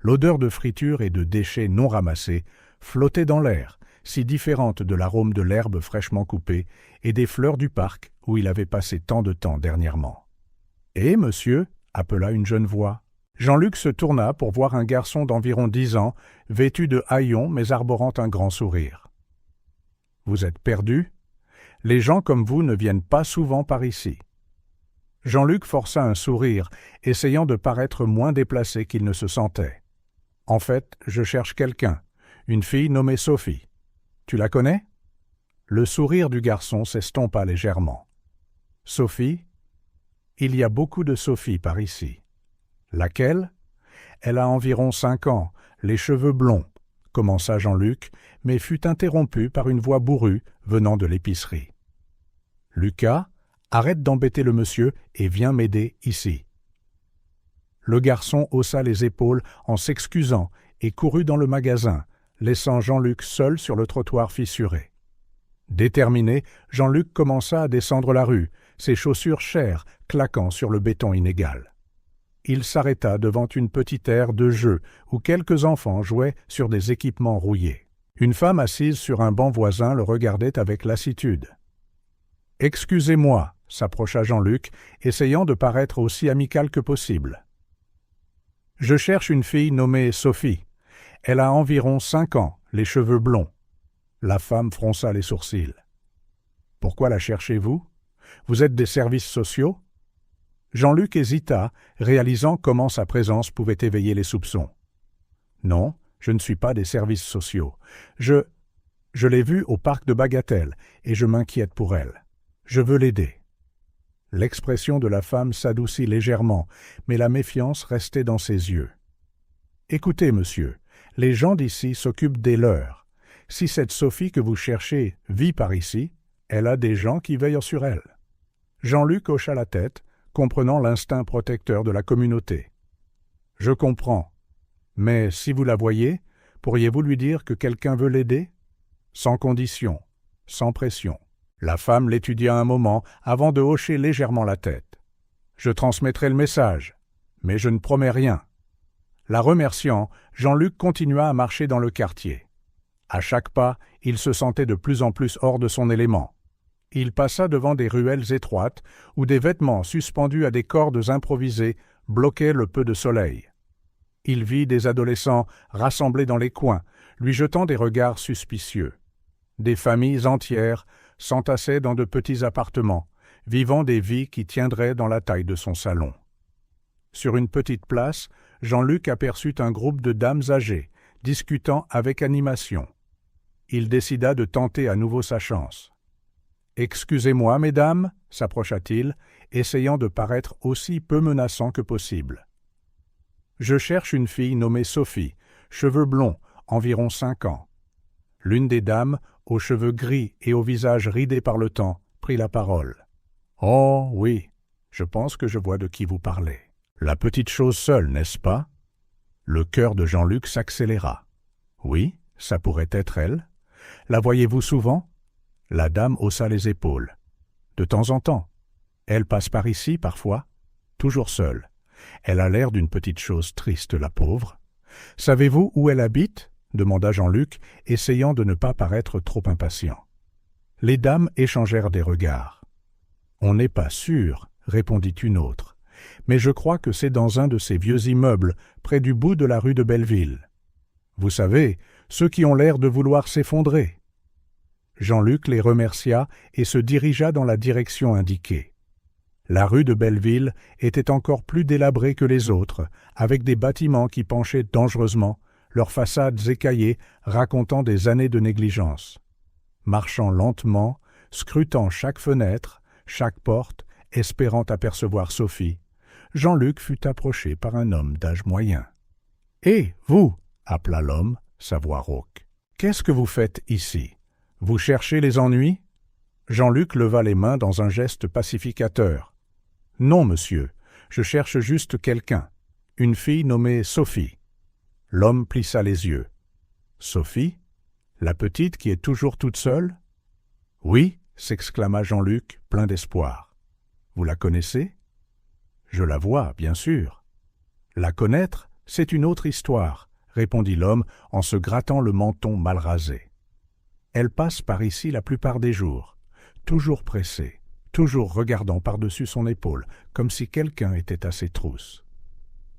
L'odeur de friture et de déchets non ramassés flottait dans l'air, si différente de l'arôme de l'herbe fraîchement coupée et des fleurs du parc où il avait passé tant de temps dernièrement. « Eh, monsieur » appela une jeune voix. Jean-Luc se tourna pour voir un garçon d'environ 10 ans, vêtu de haillons mais arborant un grand sourire. « Vous êtes perdu ? Les gens comme vous ne viennent pas souvent par ici. » Jean-Luc força un sourire, essayant de paraître moins déplacé qu'il ne se sentait. « En fait, je cherche quelqu'un, une fille nommée Sophie. Tu la connais ?» Le sourire du garçon s'estompa légèrement. « Sophie ? Il y a beaucoup de Sophie par ici. » « Laquelle ? Elle a environ 5 ans, les cheveux blonds, » commença Jean-Luc, mais fut interrompu par une voix bourrue venant de l'épicerie. « Lucas, arrête d'embêter le monsieur et viens m'aider ici. » Le garçon haussa les épaules en s'excusant et courut dans le magasin, laissant Jean-Luc seul sur le trottoir fissuré. Déterminé, Jean-Luc commença à descendre la rue, ses chaussures chères claquant sur le béton inégal. Il s'arrêta devant une petite aire de jeu où quelques enfants jouaient sur des équipements rouillés. Une femme assise sur un banc voisin le regardait avec lassitude. « Excusez-moi » s'approcha Jean-Luc, essayant de paraître aussi amical que possible. « Je cherche une fille nommée Sophie. Elle a environ 5 ans, les cheveux blonds. » La femme fronça les sourcils. « Pourquoi la cherchez-vous ? Vous êtes des services sociaux ? » Jean-Luc hésita, réalisant comment sa présence pouvait éveiller les soupçons. « Non, je ne suis pas des services sociaux. Je l'ai vue au parc de Bagatelle et je m'inquiète pour elle. Je veux l'aider. » L'expression de la femme s'adoucit légèrement, mais la méfiance restait dans ses yeux. « Écoutez, monsieur, les gens d'ici s'occupent des leurs. Si cette Sophie que vous cherchez vit par ici, elle a des gens qui veillent sur elle. » Jean-Luc hocha la tête, comprenant l'instinct protecteur de la communauté. « Je comprends. Mais si vous la voyez, pourriez-vous lui dire que quelqu'un veut l'aider ? Sans condition, sans pression. » La femme l'étudia un moment avant de hocher légèrement la tête. « Je transmettrai le message, mais je ne promets rien. » La remerciant, Jean-Luc continua à marcher dans le quartier. À chaque pas, il se sentait de plus en plus hors de son élément. Il passa devant des ruelles étroites où des vêtements suspendus à des cordes improvisées bloquaient le peu de soleil. Il vit des adolescents rassemblés dans les coins, lui jetant des regards suspicieux. Des familles entières s'entassaient dans de petits appartements, vivant des vies qui tiendraient dans la taille de son salon. Sur une petite place, Jean-Luc aperçut un groupe de dames âgées, discutant avec animation. Il décida de tenter à nouveau sa chance. « Excusez-moi, mesdames, » s'approcha-t-il, essayant de paraître aussi peu menaçant que possible. « Je cherche une fille nommée Sophie, cheveux blonds, environ 5 ans. » L'une des dames, aux cheveux gris et au visage ridé par le temps, prit la parole. « Oh, oui, je pense que je vois de qui vous parlez. La petite chose seule, n'est-ce pas ?» Le cœur de Jean-Luc s'accéléra. « Oui, ça pourrait être elle. La voyez-vous souvent ?» La dame haussa les épaules. « De temps en temps. Elle passe par ici, parfois. Toujours seule. Elle a l'air d'une petite chose triste, la pauvre. Savez-vous où elle habite ?» demanda Jean-Luc, essayant de ne pas paraître trop impatient. Les dames échangèrent des regards. « On n'est pas sûr, » répondit une autre, « mais je crois que c'est dans un de ces vieux immeubles, près du bout de la rue de Belleville. Vous savez, ceux qui ont l'air de vouloir s'effondrer. » Jean-Luc les remercia et se dirigea dans la direction indiquée. La rue de Belleville était encore plus délabrée que les autres, avec des bâtiments qui penchaient dangereusement, leurs façades écaillées racontant des années de négligence. Marchant lentement, scrutant chaque fenêtre, chaque porte, espérant apercevoir Sophie, Jean-Luc fut approché par un homme d'âge moyen. « Hé, vous !» appela l'homme, sa voix rauque. « Qu'est-ce que vous faites ici? Vous cherchez les ennuis ?» Jean-Luc leva les mains dans un geste pacificateur. « Non, monsieur, je cherche juste quelqu'un, une fille nommée Sophie. » L'homme plissa les yeux. « Sophie? La petite qui est toujours toute seule ?»« Oui, » s'exclama Jean-Luc, plein d'espoir. « Vous la connaissez ?»« Je la vois, bien sûr. »« La connaître, c'est une autre histoire, » répondit l'homme en se grattant le menton mal rasé. « Elle passe par ici la plupart des jours, toujours pressée, toujours regardant par-dessus son épaule, comme si quelqu'un était à ses trousses. »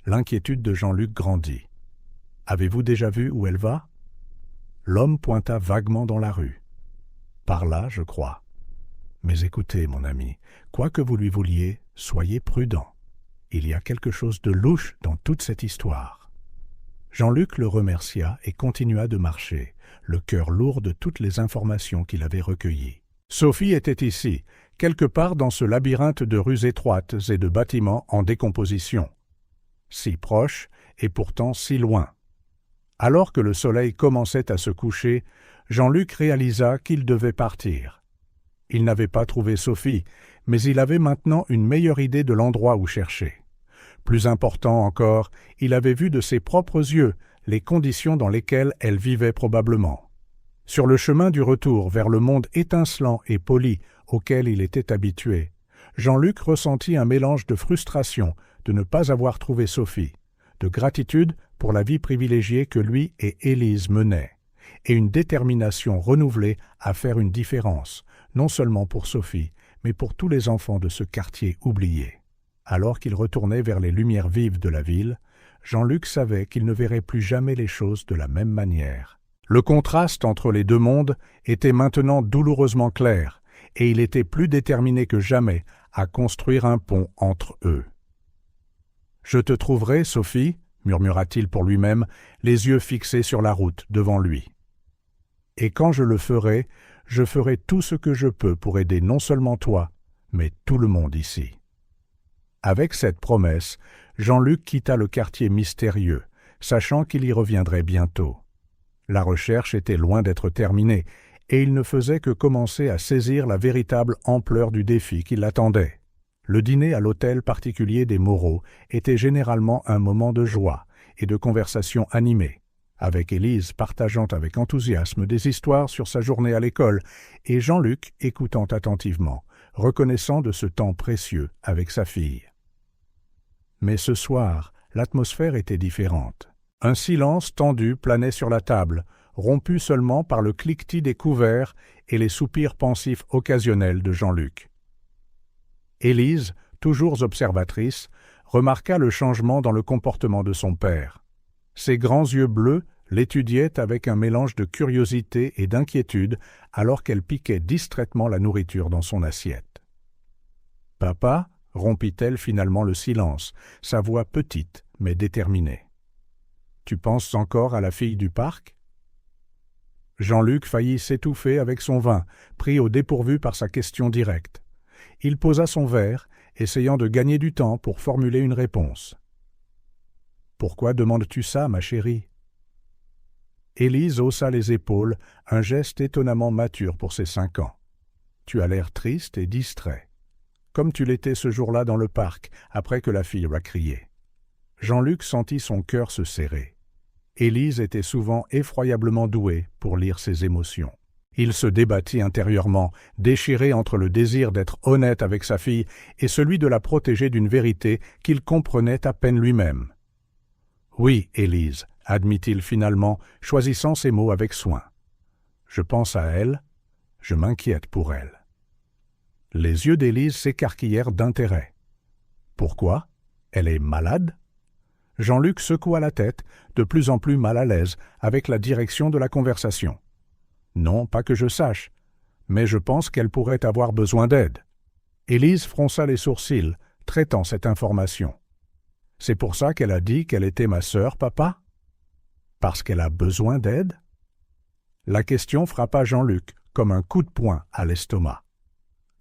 L'inquiétude de Jean-Luc grandit. « Avez-vous déjà vu où elle va ?» L'homme pointa vaguement dans la rue. « Par là, je crois. Mais écoutez, mon ami, quoi que vous lui vouliez, soyez prudent. Il y a quelque chose de louche dans toute cette histoire. » Jean-Luc le remercia et continua de marcher, le cœur lourd de toutes les informations qu'il avait recueillies. Sophie était ici, quelque part dans ce labyrinthe de rues étroites et de bâtiments en décomposition. Si proche et pourtant si loin. Alors que le soleil commençait à se coucher, Jean-Luc réalisa qu'il devait partir. Il n'avait pas trouvé Sophie, mais il avait maintenant une meilleure idée de l'endroit où chercher. Plus important encore, il avait vu de ses propres yeux les conditions dans lesquelles elle vivait probablement. Sur le chemin du retour vers le monde étincelant et poli auquel il était habitué, Jean-Luc ressentit un mélange de frustration de ne pas avoir trouvé Sophie, de gratitude pour la vie privilégiée que lui et Élise menaient, et une détermination renouvelée à faire une différence, non seulement pour Sophie, mais pour tous les enfants de ce quartier oublié. Alors qu'il retournait vers les lumières vives de la ville, Jean-Luc savait qu'il ne verrait plus jamais les choses de la même manière. Le contraste entre les deux mondes était maintenant douloureusement clair, et il était plus déterminé que jamais à construire un pont entre eux. « Je te trouverai, Sophie » murmura-t-il pour lui-même, les yeux fixés sur la route devant lui. Et quand je ferai tout ce que je peux pour aider non seulement toi, mais tout le monde ici. » Avec cette promesse, Jean-Luc quitta le quartier mystérieux, sachant qu'il y reviendrait bientôt. La recherche était loin d'être terminée, et il ne faisait que commencer à saisir la véritable ampleur du défi qui l'attendait. Le dîner à l'hôtel particulier des Moreau était généralement un moment de joie et de conversation animée, avec Élise partageant avec enthousiasme des histoires sur sa journée à l'école et Jean-Luc écoutant attentivement, reconnaissant de ce temps précieux avec sa fille. Mais ce soir, l'atmosphère était différente. Un silence tendu planait sur la table, rompu seulement par le cliquetis des couverts et les soupirs pensifs occasionnels de Jean-Luc. Élise, toujours observatrice, remarqua le changement dans le comportement de son père. Ses grands yeux bleus l'étudiaient avec un mélange de curiosité et d'inquiétude alors qu'elle piquait distraitement la nourriture dans son assiette. « Papa » rompit-elle finalement le silence, sa voix petite mais déterminée. « Tu penses encore à la fille du parc ?» Jean-Luc faillit s'étouffer avec son vin, pris au dépourvu par sa question directe. Il posa son verre, essayant de gagner du temps pour formuler une réponse. « Pourquoi demandes-tu ça, ma chérie ?» Élise haussa les épaules, un geste étonnamment mature pour ses 5 ans. « Tu as l'air triste et distrait, comme tu l'étais ce jour-là dans le parc, après que la fille eut crié. » Jean-Luc sentit son cœur se serrer. Élise était souvent effroyablement douée pour lire ses émotions. Il se débattit intérieurement, déchiré entre le désir d'être honnête avec sa fille et celui de la protéger d'une vérité qu'il comprenait à peine lui-même. « Oui, Élise, » admit-il finalement, choisissant ses mots avec soin. « Je pense à elle, je m'inquiète pour elle. » Les yeux d'Élise s'écarquillèrent d'intérêt. « Pourquoi? Elle est malade ?» Jean-Luc secoua la tête, de plus en plus mal à l'aise avec la direction de la conversation. « Non, pas que je sache, mais je pense qu'elle pourrait avoir besoin d'aide. » Élise fronça les sourcils, traitant cette information. « C'est pour ça qu'elle a dit qu'elle était ma sœur, papa? Parce qu'elle a besoin d'aide ?» La question frappa Jean-Luc comme un coup de poing à l'estomac.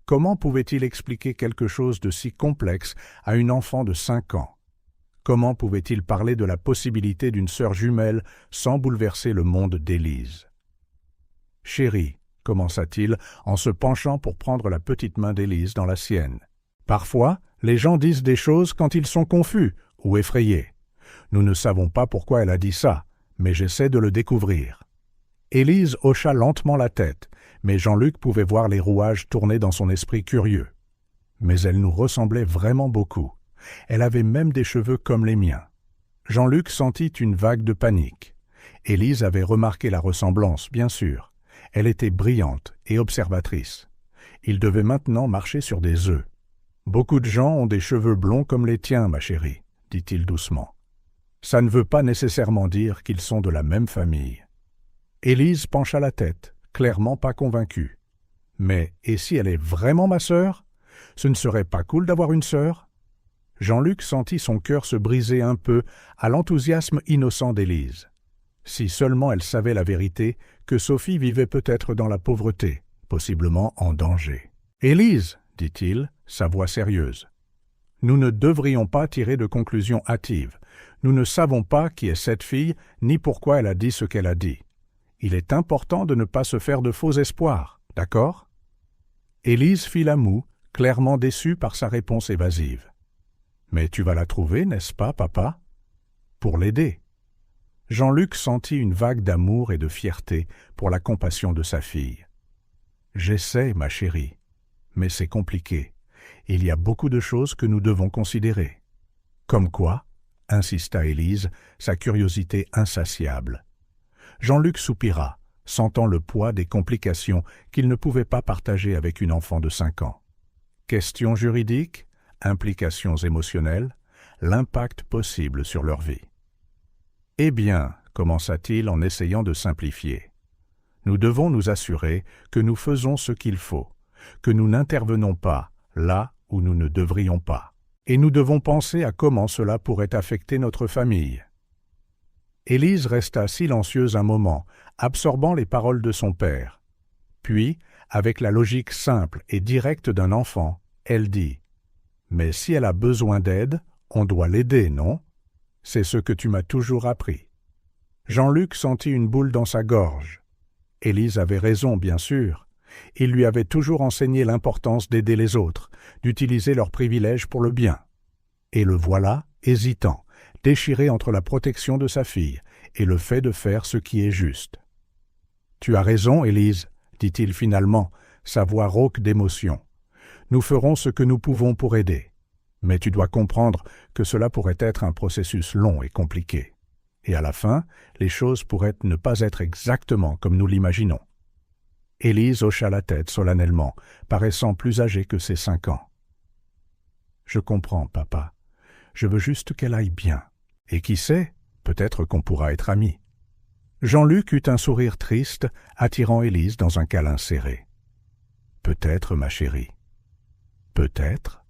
Comment pouvait-il expliquer quelque chose de si complexe à une enfant de 5 ans? Comment pouvait-il parler de la possibilité d'une sœur jumelle sans bouleverser le monde d'Élise? « Chérie, » commença-t-il en se penchant pour prendre la petite main d'Élise dans la sienne. « Parfois, les gens disent des choses quand ils sont confus ou effrayés. Nous ne savons pas pourquoi elle a dit ça, mais j'essaie de le découvrir. » Élise hocha lentement la tête, mais Jean-Luc pouvait voir les rouages tourner dans son esprit curieux. Mais elle nous ressemblait vraiment beaucoup. Elle avait même des cheveux comme les miens. Jean-Luc sentit une vague de panique. Élise avait remarqué la ressemblance, bien sûr. Elle était brillante et observatrice. Il devait maintenant marcher sur des œufs. « Beaucoup de gens ont des cheveux blonds comme les tiens, ma chérie, » dit-il doucement. « Ça ne veut pas nécessairement dire qu'ils sont de la même famille. » Élise pencha la tête, clairement pas convaincue. « Mais, et si elle est vraiment ma sœur? Ce ne serait pas cool d'avoir une sœur ?» Jean-Luc sentit son cœur se briser un peu à l'enthousiasme innocent d'Élise. Si seulement elle savait la vérité, que Sophie vivait peut-être dans la pauvreté, possiblement en danger. « Élise, » dit-il, sa voix sérieuse, « nous ne devrions pas tirer de conclusions hâtives. Nous ne savons pas qui est cette fille, ni pourquoi elle a dit ce qu'elle a dit. Il est important de ne pas se faire de faux espoirs, d'accord ?» Élise fit la moue, clairement déçue par sa réponse évasive. « Mais tu vas la trouver, n'est-ce pas, papa? Pour l'aider. » Jean-Luc sentit une vague d'amour et de fierté pour la compassion de sa fille. « J'essaie, ma chérie, mais c'est compliqué. Il y a beaucoup de choses que nous devons considérer. »« Comme quoi ?» insista Élise, sa curiosité insatiable. Jean-Luc soupira, sentant le poids des complications qu'il ne pouvait pas partager avec une enfant de 5 ans. Questions juridiques, implications émotionnelles, l'impact possible sur leur vie. « Eh bien, » commença-t-il en essayant de simplifier, « nous devons nous assurer que nous faisons ce qu'il faut, que nous n'intervenons pas là où nous ne devrions pas, et nous devons penser à comment cela pourrait affecter notre famille. » Élise resta silencieuse un moment, absorbant les paroles de son père. Puis, avec la logique simple et directe d'un enfant, elle dit « Mais si elle a besoin d'aide, on doit l'aider, non? C'est ce que tu m'as toujours appris. » Jean-Luc sentit une boule dans sa gorge. Élise avait raison, bien sûr. Il lui avait toujours enseigné l'importance d'aider les autres, d'utiliser leurs privilèges pour le bien. Et le voilà, hésitant, déchiré entre la protection de sa fille et le fait de faire ce qui est juste. « Tu as raison, Élise, » dit-il finalement, sa voix rauque d'émotion. « Nous ferons ce que nous pouvons pour aider. Mais tu dois comprendre que cela pourrait être un processus long et compliqué. Et à la fin, les choses pourraient ne pas être exactement comme nous l'imaginons. » Élise hocha la tête solennellement, paraissant plus âgée que ses 5 ans. « Je comprends, papa. Je veux juste qu'elle aille bien. Et qui sait, peut-être qu'on pourra être amis. » Jean-Luc eut un sourire triste, attirant Élise dans un câlin serré. « Peut-être, ma chérie. Peut-être. »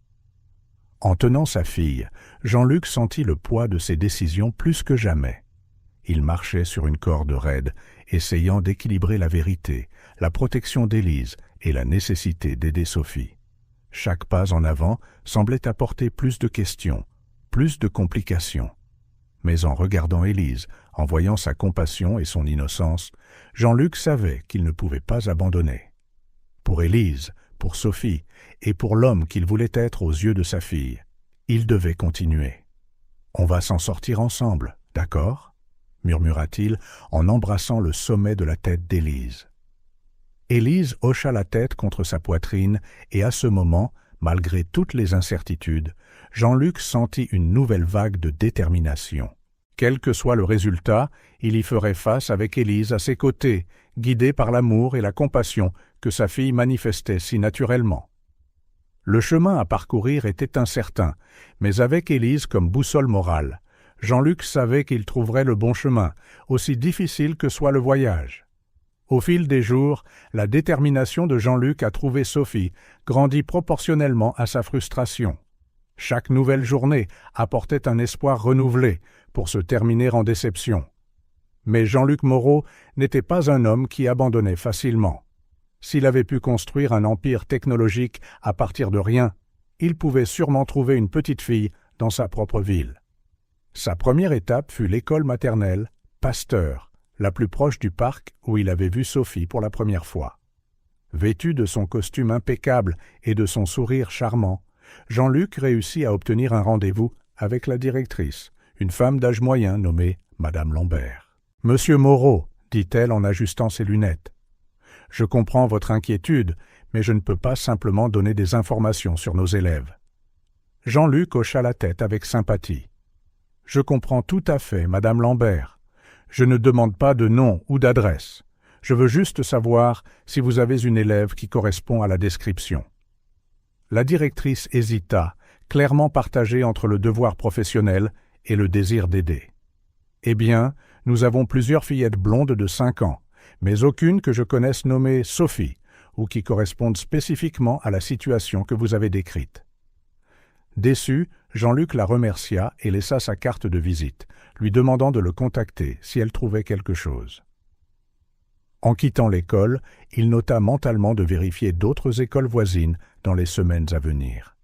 En tenant sa fille, Jean-Luc sentit le poids de ses décisions plus que jamais. Il marchait sur une corde raide, essayant d'équilibrer la vérité, la protection d'Élise et la nécessité d'aider Sophie. Chaque pas en avant semblait apporter plus de questions, plus de complications. Mais en regardant Élise, en voyant sa compassion et son innocence, Jean-Luc savait qu'il ne pouvait pas abandonner. Pour Élise, pour Sophie et pour l'homme qu'il voulait être aux yeux de sa fille, il devait continuer. « On va s'en sortir ensemble, d'accord ?» murmura-t-il en embrassant le sommet de la tête d'Élise. Élise hocha la tête contre sa poitrine et à ce moment, malgré toutes les incertitudes, Jean-Luc sentit une nouvelle vague de détermination. Quel que soit le résultat, il y ferait face avec Élise à ses côtés, guidé par l'amour et la compassion que sa fille manifestait si naturellement. Le chemin à parcourir était incertain, mais avec Élise comme boussole morale, Jean-Luc savait qu'il trouverait le bon chemin, aussi difficile que soit le voyage. Au fil des jours, la détermination de Jean-Luc à trouver Sophie grandit proportionnellement à sa frustration. Chaque nouvelle journée apportait un espoir renouvelé pour se terminer en déception. Mais Jean-Luc Moreau n'était pas un homme qui abandonnait facilement. S'il avait pu construire un empire technologique à partir de rien, il pouvait sûrement trouver une petite fille dans sa propre ville. Sa première étape fut l'école maternelle Pasteur, la plus proche du parc où il avait vu Sophie pour la première fois. Vêtu de son costume impeccable et de son sourire charmant, Jean-Luc réussit à obtenir un rendez-vous avec la directrice, une femme d'âge moyen nommée Madame Lambert. « Monsieur Moreau, dit-elle en ajustant ses lunettes, « je comprends votre inquiétude, mais je ne peux pas simplement donner des informations sur nos élèves. » Jean-Luc hocha la tête avec sympathie. « Je comprends tout à fait, Madame Lambert. Je ne demande pas de nom ou d'adresse. Je veux juste savoir si vous avez une élève qui correspond à la description. » La directrice hésita, clairement partagée entre le devoir professionnel et le désir d'aider. « Eh bien, nous avons plusieurs fillettes blondes de 5 ans, mais aucune que je connaisse nommée Sophie, ou qui correspondent spécifiquement à la situation que vous avez décrite. » Déçu, Jean-Luc la remercia et laissa sa carte de visite, lui demandant de le contacter si elle trouvait quelque chose. En quittant l'école, il nota mentalement de vérifier d'autres écoles voisines dans les semaines à venir.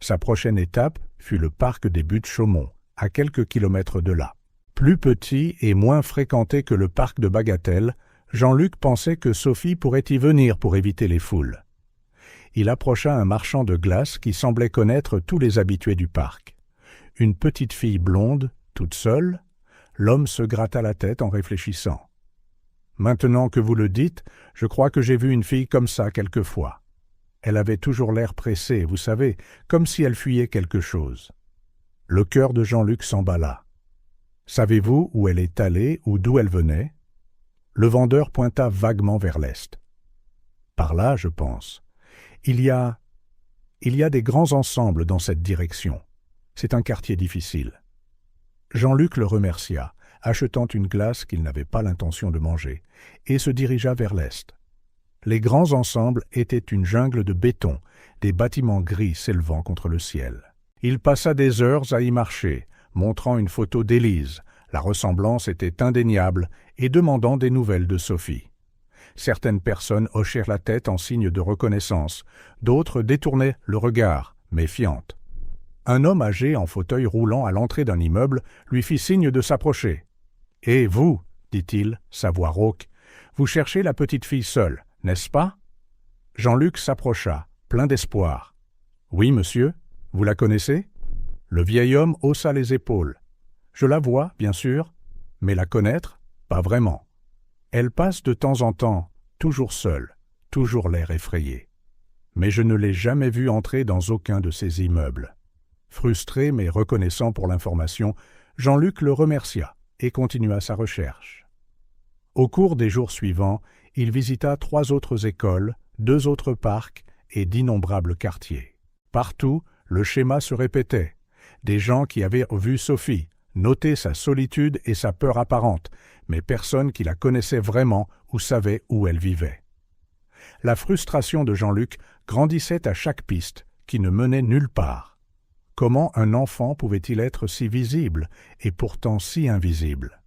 Sa prochaine étape fut le parc des Buttes-Chaumont, à quelques kilomètres de là. Plus petit et moins fréquenté que le parc de Bagatelle, Jean-Luc pensait que Sophie pourrait y venir pour éviter les foules. Il approcha un marchand de glace qui semblait connaître tous les habitués du parc. Une petite fille blonde, toute seule, l'homme se gratta la tête en réfléchissant. « Maintenant que vous le dites, je crois que j'ai vu une fille comme ça quelquefois. Elle avait toujours l'air pressée, vous savez, comme si elle fuyait quelque chose. » Le cœur de Jean-Luc s'emballa. « Savez-vous où elle est allée ou d'où elle venait ?» Le vendeur pointa vaguement vers l'est. « Par là, je pense. Il y a des grands ensembles dans cette direction. C'est un quartier difficile. » Jean-Luc le remercia, achetant une glace qu'il n'avait pas l'intention de manger, et se dirigea vers l'est. Les grands ensembles étaient une jungle de béton, des bâtiments gris s'élevant contre le ciel. Il passa des heures à y marcher, montrant une photo d'Élise, La ressemblance était indéniable et demandant des nouvelles de Sophie. Certaines personnes hochèrent la tête en signe de reconnaissance, d'autres détournaient le regard, méfiantes. Un homme âgé en fauteuil roulant à l'entrée d'un immeuble lui fit signe de s'approcher. « Et vous, dit-il, sa voix rauque, vous cherchez la petite fille seule, n'est-ce pas ?» Jean-Luc s'approcha, plein d'espoir. « Oui, monsieur, vous la connaissez ?» Le vieil homme haussa les épaules. « Je la vois, bien sûr, mais la connaître, pas vraiment. Elle passe de temps en temps, toujours seule, toujours l'air effrayé. Mais je ne l'ai jamais vue entrer dans aucun de ces immeubles. » Frustré mais reconnaissant pour l'information, Jean-Luc le remercia et continua sa recherche. Au cours des jours suivants, il visita 3 autres écoles, 2 autres parcs et d'innombrables quartiers. Partout, le schéma se répétait. Des gens qui avaient vu Sophie, noté sa solitude et sa peur apparente, mais personne qui la connaissait vraiment ou savait où elle vivait. La frustration de Jean-Luc grandissait à chaque piste, qui ne menait nulle part. Comment un enfant pouvait-il être si visible et pourtant si invisible?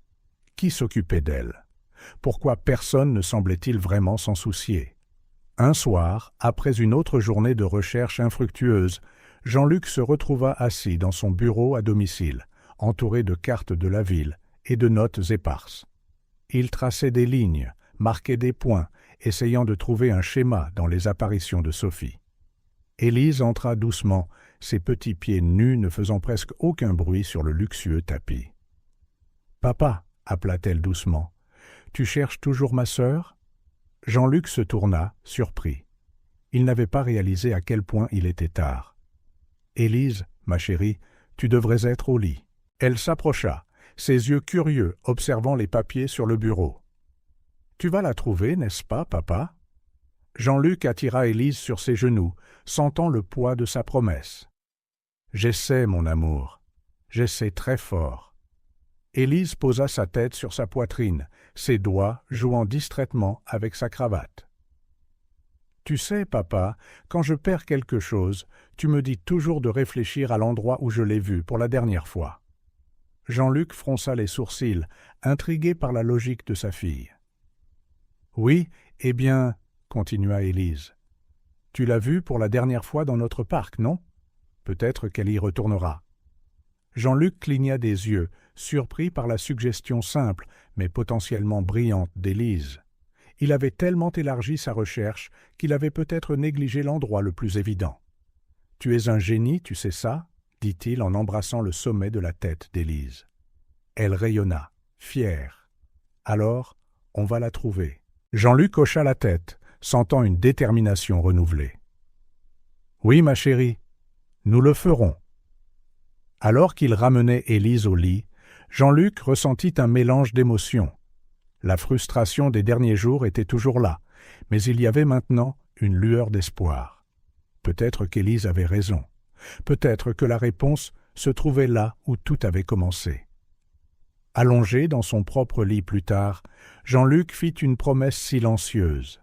Qui s'occupait d'elle? Pourquoi personne ne semblait-il vraiment s'en soucier? Un soir, après une autre journée de recherche infructueuse, Jean-Luc se retrouva assis dans son bureau à domicile, entouré de cartes de la ville et de notes éparses. Il traçait des lignes, marquait des points, essayant de trouver un schéma dans les apparitions de Sophie. Élise entra doucement, ses petits pieds nus ne faisant presque aucun bruit sur le luxueux tapis. « Papa » appela-t-elle doucement, « tu cherches toujours ma sœur ?» Jean-Luc se tourna, surpris. Il n'avait pas réalisé à quel point il était tard. « Élise, ma chérie, tu devrais être au lit. » Elle s'approcha, ses yeux curieux observant les papiers sur le bureau. « Tu vas la trouver, n'est-ce pas, papa ?» Jean-Luc attira Élise sur ses genoux, sentant le poids de sa promesse. « J'essaie, mon amour. J'essaie très fort. » Élise posa sa tête sur sa poitrine, ses doigts jouant distraitement avec sa cravate. « Tu sais, papa, quand je perds quelque chose, tu me dis toujours de réfléchir à l'endroit où je l'ai vu pour la dernière fois. » Jean-Luc fronça les sourcils, intrigué par la logique de sa fille. « Oui, eh bien, » continua Élise. « Tu l'as vue pour la dernière fois dans notre parc, non? Peut-être qu'elle y retournera. » Jean-Luc cligna des yeux, surpris par la suggestion simple, mais potentiellement brillante d'Élise. Il avait tellement élargi sa recherche qu'il avait peut-être négligé l'endroit le plus évident. « Tu es un génie, tu sais ça ?» dit-il en embrassant le sommet de la tête d'Élise. Elle rayonna, fière. « Alors, on va la trouver. » Jean-Luc hocha la tête, sentant une détermination renouvelée. « Oui, ma chérie, nous le ferons. » Alors qu'il ramenait Élise au lit, Jean-Luc ressentit un mélange d'émotions. La frustration des derniers jours était toujours là, mais il y avait maintenant une lueur d'espoir. Peut-être qu'Élise avait raison. Peut-être que la réponse se trouvait là où tout avait commencé. Allongé dans son propre lit plus tard, Jean-Luc fit une promesse silencieuse.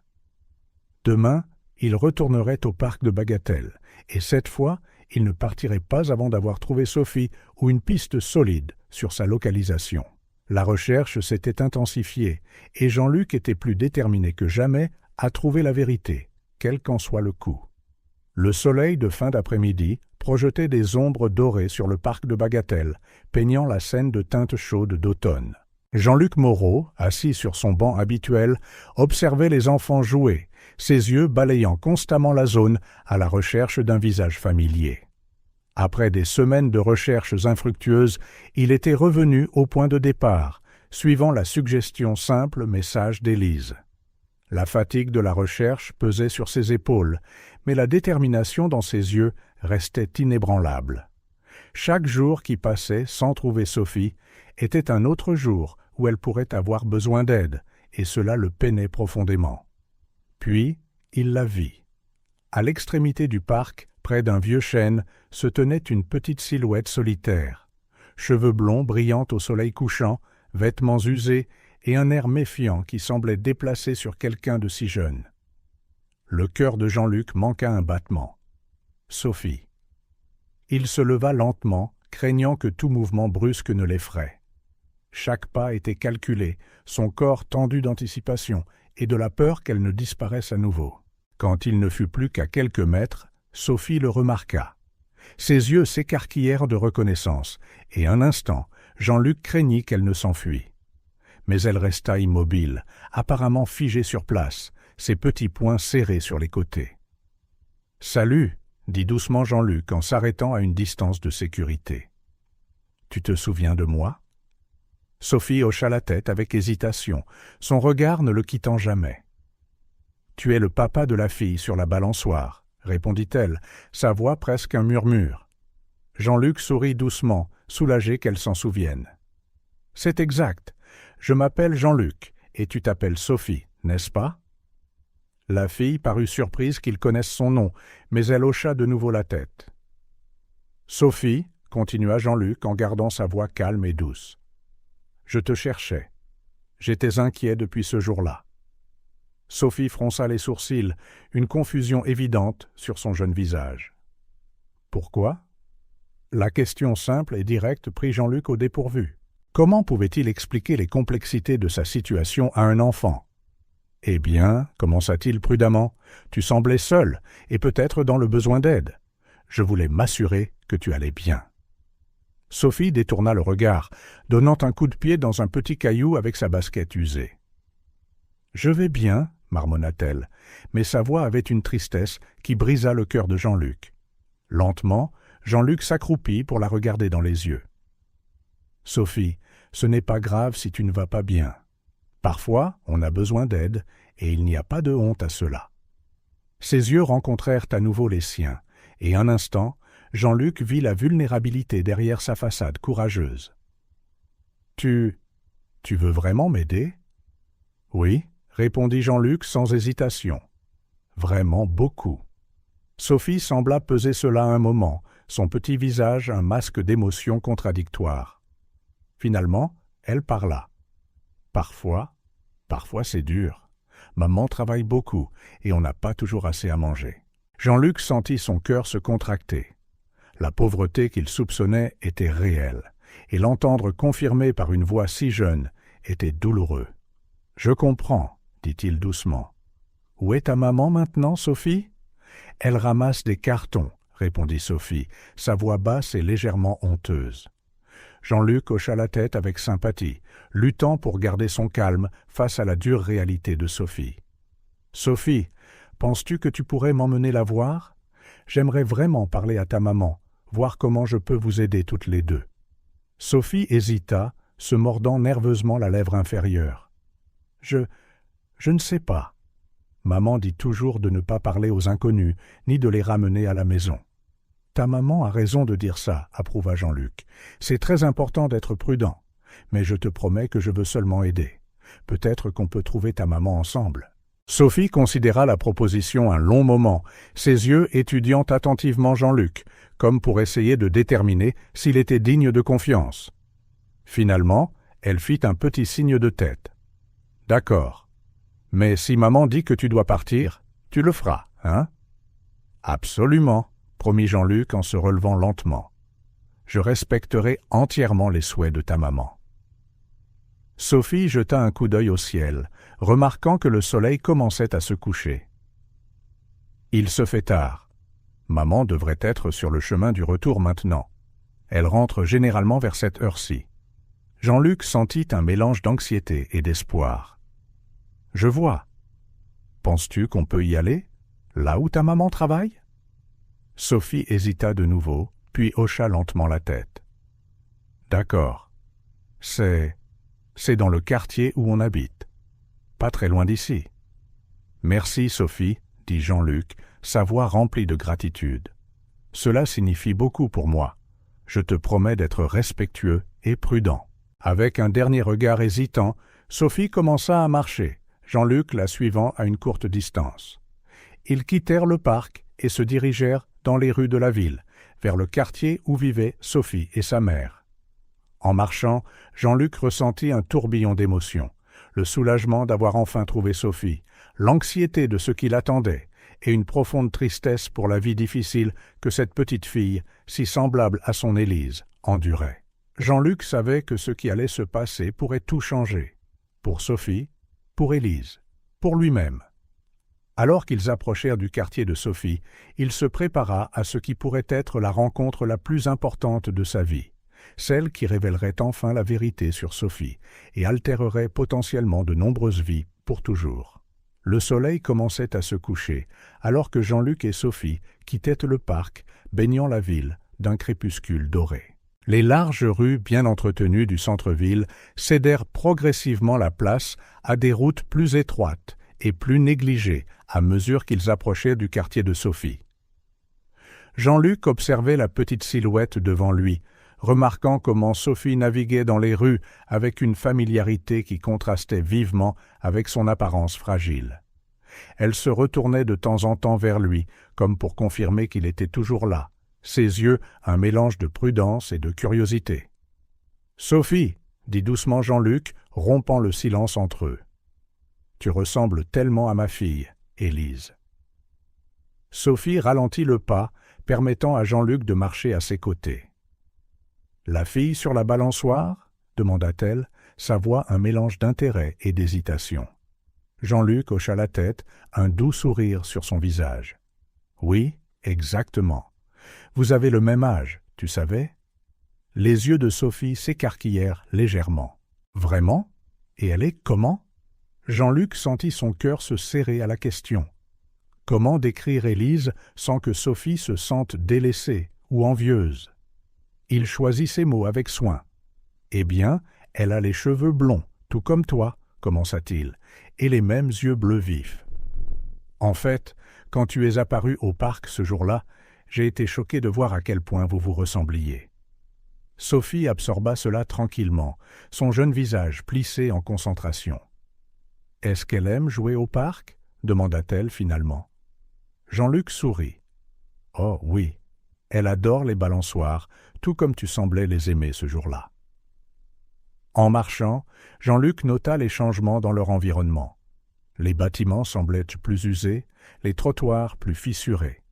Demain, il retournerait au parc de Bagatelle, et cette fois, il ne partirait pas avant d'avoir trouvé Sophie ou une piste solide sur sa localisation. La recherche s'était intensifiée, et Jean-Luc était plus déterminé que jamais à trouver la vérité, quel qu'en soit le coût. Le soleil de fin d'après-midi projetait des ombres dorées sur le parc de Bagatelle, peignant la scène de teintes chaudes d'automne. Jean-Luc Moreau, assis sur son banc habituel, observait les enfants jouer, ses yeux balayant constamment la zone à la recherche d'un visage familier. Après des semaines de recherches infructueuses, il était revenu au point de départ, suivant la suggestion simple mais sage d'Élise. La fatigue de la recherche pesait sur ses épaules, mais la détermination dans ses yeux restait inébranlable. Chaque jour qui passait sans trouver Sophie était un autre jour où elle pourrait avoir besoin d'aide, et cela le peinait profondément. Puis, il la vit. À l'extrémité du parc, près d'un vieux chêne, se tenait une petite silhouette solitaire. Cheveux blonds brillant au soleil couchant, vêtements usés et un air méfiant qui semblait déplacé sur quelqu'un de si jeune. Le cœur de Jean-Luc manqua un battement. Sophie. Il se leva lentement, craignant que tout mouvement brusque ne l'effraie. Chaque pas était calculé, son corps tendu d'anticipation et de la peur qu'elle ne disparaisse à nouveau. Quand il ne fut plus qu'à quelques mètres, Sophie le remarqua. Ses yeux s'écarquillèrent de reconnaissance, et un instant, Jean-Luc craignit qu'elle ne s'enfuît. Mais elle resta immobile, apparemment figée sur place, ses petits poings serrés sur les côtés. « Salut !» dit doucement Jean-Luc en s'arrêtant à une distance de sécurité. « Tu te souviens de moi ?» Sophie hocha la tête avec hésitation, son regard ne le quittant jamais. « Tu es le papa de la fille sur la balançoire, » répondit-elle, sa voix presque un murmure. Jean-Luc sourit doucement, soulagé qu'elle s'en souvienne. « C'est exact. Je m'appelle Jean-Luc, et tu t'appelles Sophie, n'est-ce pas ?» La fille parut surprise qu'il connaisse son nom, mais elle hocha de nouveau la tête. « Sophie, » continua Jean-Luc en gardant sa voix calme et douce. « Je te cherchais. J'étais inquiet depuis ce jour-là. » Sophie fronça les sourcils, une confusion évidente sur son jeune visage. « Pourquoi ?» La question simple et directe prit Jean-Luc au dépourvu. Comment pouvait-il expliquer les complexités de sa situation à un enfant ? « Eh bien, commença-t-il prudemment, tu semblais seul et peut-être dans le besoin d'aide. Je voulais m'assurer que tu allais bien. » Sophie détourna le regard, donnant un coup de pied dans un petit caillou avec sa basket usée. « Je vais bien, » marmonna-t-elle, mais sa voix avait une tristesse qui brisa le cœur de Jean-Luc. Lentement, Jean-Luc s'accroupit pour la regarder dans les yeux. « Sophie, ce n'est pas grave si tu ne vas pas bien. Parfois, on a besoin d'aide, et il n'y a pas de honte à cela. » Ses yeux rencontrèrent à nouveau les siens, et un instant, Jean-Luc vit la vulnérabilité derrière sa façade courageuse. « Tu veux vraiment m'aider ?»« Oui, » répondit Jean-Luc sans hésitation. « Vraiment beaucoup. » Sophie sembla peser cela un moment, son petit visage un masque d'émotions contradictoires. Finalement, elle parla. « Parfois c'est dur. Maman travaille beaucoup et on n'a pas toujours assez à manger. » Jean-Luc sentit son cœur se contracter. La pauvreté qu'il soupçonnait était réelle, et l'entendre confirmé par une voix si jeune était douloureux. « Je comprends, » dit-il doucement. « Où est ta maman maintenant, Sophie ?»« Elle ramasse des cartons, » répondit Sophie, sa voix basse et légèrement honteuse. Jean-Luc hocha la tête avec sympathie, luttant pour garder son calme face à la dure réalité de Sophie. « Sophie, penses-tu que tu pourrais m'emmener la voir ? J'aimerais vraiment parler à ta maman, voir comment je peux vous aider toutes les deux. » Sophie hésita, se mordant nerveusement la lèvre inférieure. « Je ne sais pas. Maman dit toujours de ne pas parler aux inconnus, ni de les ramener à la maison. » « Ta maman a raison de dire ça, » approuva Jean-Luc. « C'est très important d'être prudent, mais je te promets que je veux seulement aider. Peut-être qu'on peut trouver ta maman ensemble. » Sophie considéra la proposition un long moment, ses yeux étudiant attentivement Jean-Luc, comme pour essayer de déterminer s'il était digne de confiance. Finalement, elle fit un petit signe de tête. « D'accord. Mais si maman dit que tu dois partir, tu le feras, hein ? » « Absolument, » promit Jean-Luc en se relevant lentement. « Je respecterai entièrement les souhaits de ta maman. » Sophie jeta un coup d'œil au ciel, remarquant que le soleil commençait à se coucher. « Il se fait tard. Maman devrait être sur le chemin du retour maintenant. Elle rentre généralement vers cette heure-ci. » Jean-Luc sentit un mélange d'anxiété et d'espoir. « Je vois. Penses-tu qu'on peut y aller, là où ta maman travaille ?» Sophie hésita de nouveau, puis hocha lentement la tête. « D'accord. C'est dans le quartier où on habite. Pas très loin d'ici. »« Merci, Sophie, » dit Jean-Luc, sa voix remplie de gratitude. « Cela signifie beaucoup pour moi. Je te promets d'être respectueux et prudent. » Avec un dernier regard hésitant, Sophie commença à marcher, Jean-Luc la suivant à une courte distance. Ils quittèrent le parc et se dirigèrent dans les rues de la ville, vers le quartier où vivaient Sophie et sa mère. En marchant, Jean-Luc ressentit un tourbillon d'émotions, le soulagement d'avoir enfin trouvé Sophie, l'anxiété de ce qui l'attendait et une profonde tristesse pour la vie difficile que cette petite fille, si semblable à son Élise, endurait. Jean-Luc savait que ce qui allait se passer pourrait tout changer. Pour Sophie, pour Élise, pour lui-même. Alors qu'ils approchèrent du quartier de Sophie, il se prépara à ce qui pourrait être la rencontre la plus importante de sa vie, celle qui révélerait enfin la vérité sur Sophie et altérerait potentiellement de nombreuses vies pour toujours. Le soleil commençait à se coucher, alors que Jean-Luc et Sophie quittaient le parc, baignant la ville d'un crépuscule doré. Les larges rues bien entretenues du centre-ville cédèrent progressivement la place à des routes plus étroites et plus négligées à mesure qu'ils approchaient du quartier de Sophie. Jean-Luc observait la petite silhouette devant lui, remarquant comment Sophie naviguait dans les rues avec une familiarité qui contrastait vivement avec son apparence fragile. Elle se retournait de temps en temps vers lui, comme pour confirmer qu'il était toujours là, ses yeux un mélange de prudence et de curiosité. « Sophie !» dit doucement Jean-Luc, rompant le silence entre eux. « Tu ressembles tellement à ma fille, Élise. » Sophie ralentit le pas, permettant à Jean-Luc de marcher à ses côtés. « La fille sur la balançoire ?» demanda-t-elle, sa voix un mélange d'intérêt et d'hésitation. Jean-Luc hocha la tête, un doux sourire sur son visage. « Oui, exactement. Vous avez le même âge, tu savais ?» Les yeux de Sophie s'écarquillèrent légèrement. « Vraiment ? Et elle est comment ?» Jean-Luc sentit son cœur se serrer à la question. Comment décrire Élise sans que Sophie se sente délaissée ou envieuse? Il choisit ses mots avec soin. « Eh bien, elle a les cheveux blonds, tout comme toi, » commença-t-il, « et les mêmes yeux bleus vifs. En fait, quand tu es apparu au parc ce jour-là, j'ai été choqué de voir à quel point vous vous ressembliez. » Sophie absorba cela tranquillement, son jeune visage plissé en concentration. « Est-ce qu'elle aime jouer au parc ?» demanda-t-elle finalement. Jean-Luc sourit. « Oh oui, elle adore les balançoires, tout comme tu semblais les aimer ce jour-là. » En marchant, Jean-Luc nota les changements dans leur environnement. Les bâtiments semblaient plus usés, les trottoirs plus fissurés.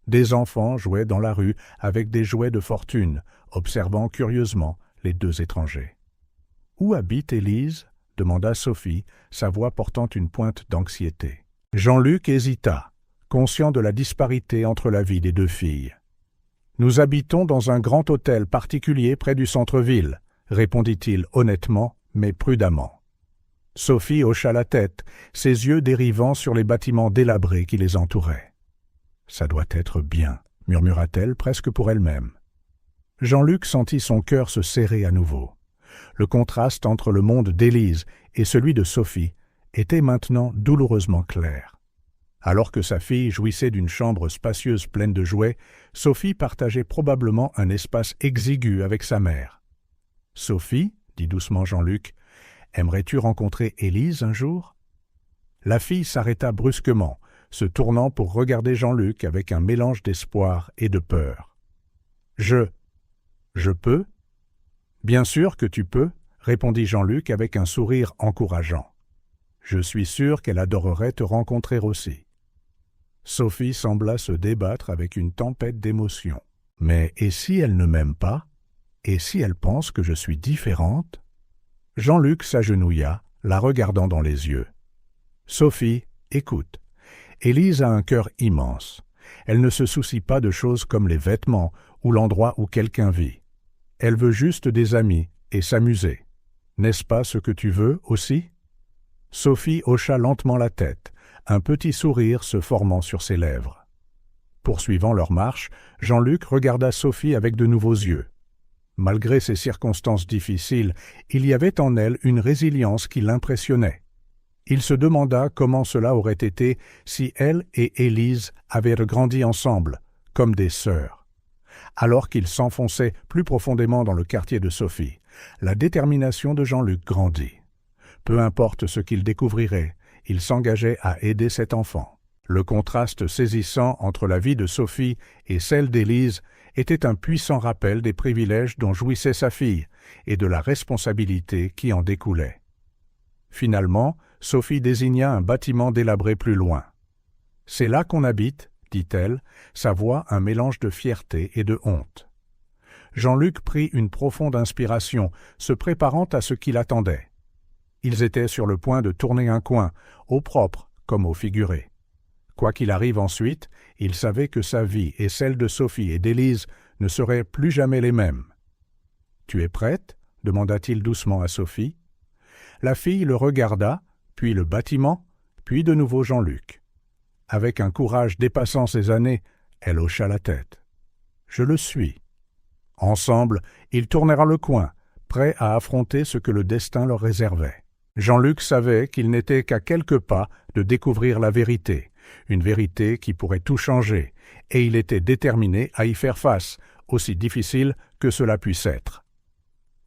Des enfants jouaient dans la rue avec des jouets de fortune, observant curieusement les deux étrangers. « Où habite Élise ?» demanda Sophie, sa voix portant une pointe d'anxiété. Jean-Luc hésita, conscient de la disparité entre la vie des deux filles. « Nous habitons dans un grand hôtel particulier près du centre-ville, » répondit-il honnêtement, mais prudemment. Sophie hocha la tête, ses yeux dérivant sur les bâtiments délabrés qui les entouraient. « Ça doit être bien, » murmura-t-elle presque pour elle-même. Jean-Luc sentit son cœur se serrer à nouveau. Le contraste entre le monde d'Élise et celui de Sophie était maintenant douloureusement clair. Alors que sa fille jouissait d'une chambre spacieuse pleine de jouets, Sophie partageait probablement un espace exigu avec sa mère. « Sophie, » dit doucement Jean-Luc, « aimerais-tu rencontrer Élise un jour ?» La fille s'arrêta brusquement, se tournant pour regarder Jean-Luc avec un mélange d'espoir et de peur. « Je peux ?»« Bien sûr que tu peux, » répondit Jean-Luc avec un sourire encourageant. « Je suis sûr qu'elle adorerait te rencontrer aussi. » Sophie sembla se débattre avec une tempête d'émotions. « Mais et si elle ne m'aime pas? Et si elle pense que je suis différente ?» Jean-Luc s'agenouilla, la regardant dans les yeux. « Sophie, écoute. Élise a un cœur immense. Elle ne se soucie pas de choses comme les vêtements ou l'endroit où quelqu'un vit. Elle veut juste des amis et s'amuser. N'est-ce pas ce que tu veux aussi ?» Sophie hocha lentement la tête, un petit sourire se formant sur ses lèvres. Poursuivant leur marche, Jean-Luc regarda Sophie avec de nouveaux yeux. Malgré ces circonstances difficiles, il y avait en elle une résilience qui l'impressionnait. Il se demanda comment cela aurait été si elle et Élise avaient grandi ensemble, comme des sœurs. Alors qu'il s'enfonçait plus profondément dans le quartier de Sophie, la détermination de Jean-Luc grandit. Peu importe ce qu'il découvrirait, il s'engageait à aider cet enfant. Le contraste saisissant entre la vie de Sophie et celle d'Élise était un puissant rappel des privilèges dont jouissait sa fille et de la responsabilité qui en découlait. Finalement, Sophie désigna un bâtiment délabré plus loin. « C'est là qu'on habite ?» dit-elle, sa voix un mélange de fierté et de honte. Jean-Luc prit une profonde inspiration, se préparant à ce qui l'attendait. Ils étaient sur le point de tourner un coin, au propre comme au figuré. Quoi qu'il arrive ensuite, il savait que sa vie et celle de Sophie et d'Élise ne seraient plus jamais les mêmes. « Tu es prête ?» demanda-t-il doucement à Sophie. La fille le regarda, puis le bâtiment, puis de nouveau Jean-Luc. Avec un courage dépassant ses années, elle hocha la tête. « Je le suis. » Ensemble, ils tournèrent le coin, prêts à affronter ce que le destin leur réservait. Jean-Luc savait qu'il n'était qu'à quelques pas de découvrir la vérité, une vérité qui pourrait tout changer, et il était déterminé à y faire face, aussi difficile que cela puisse être.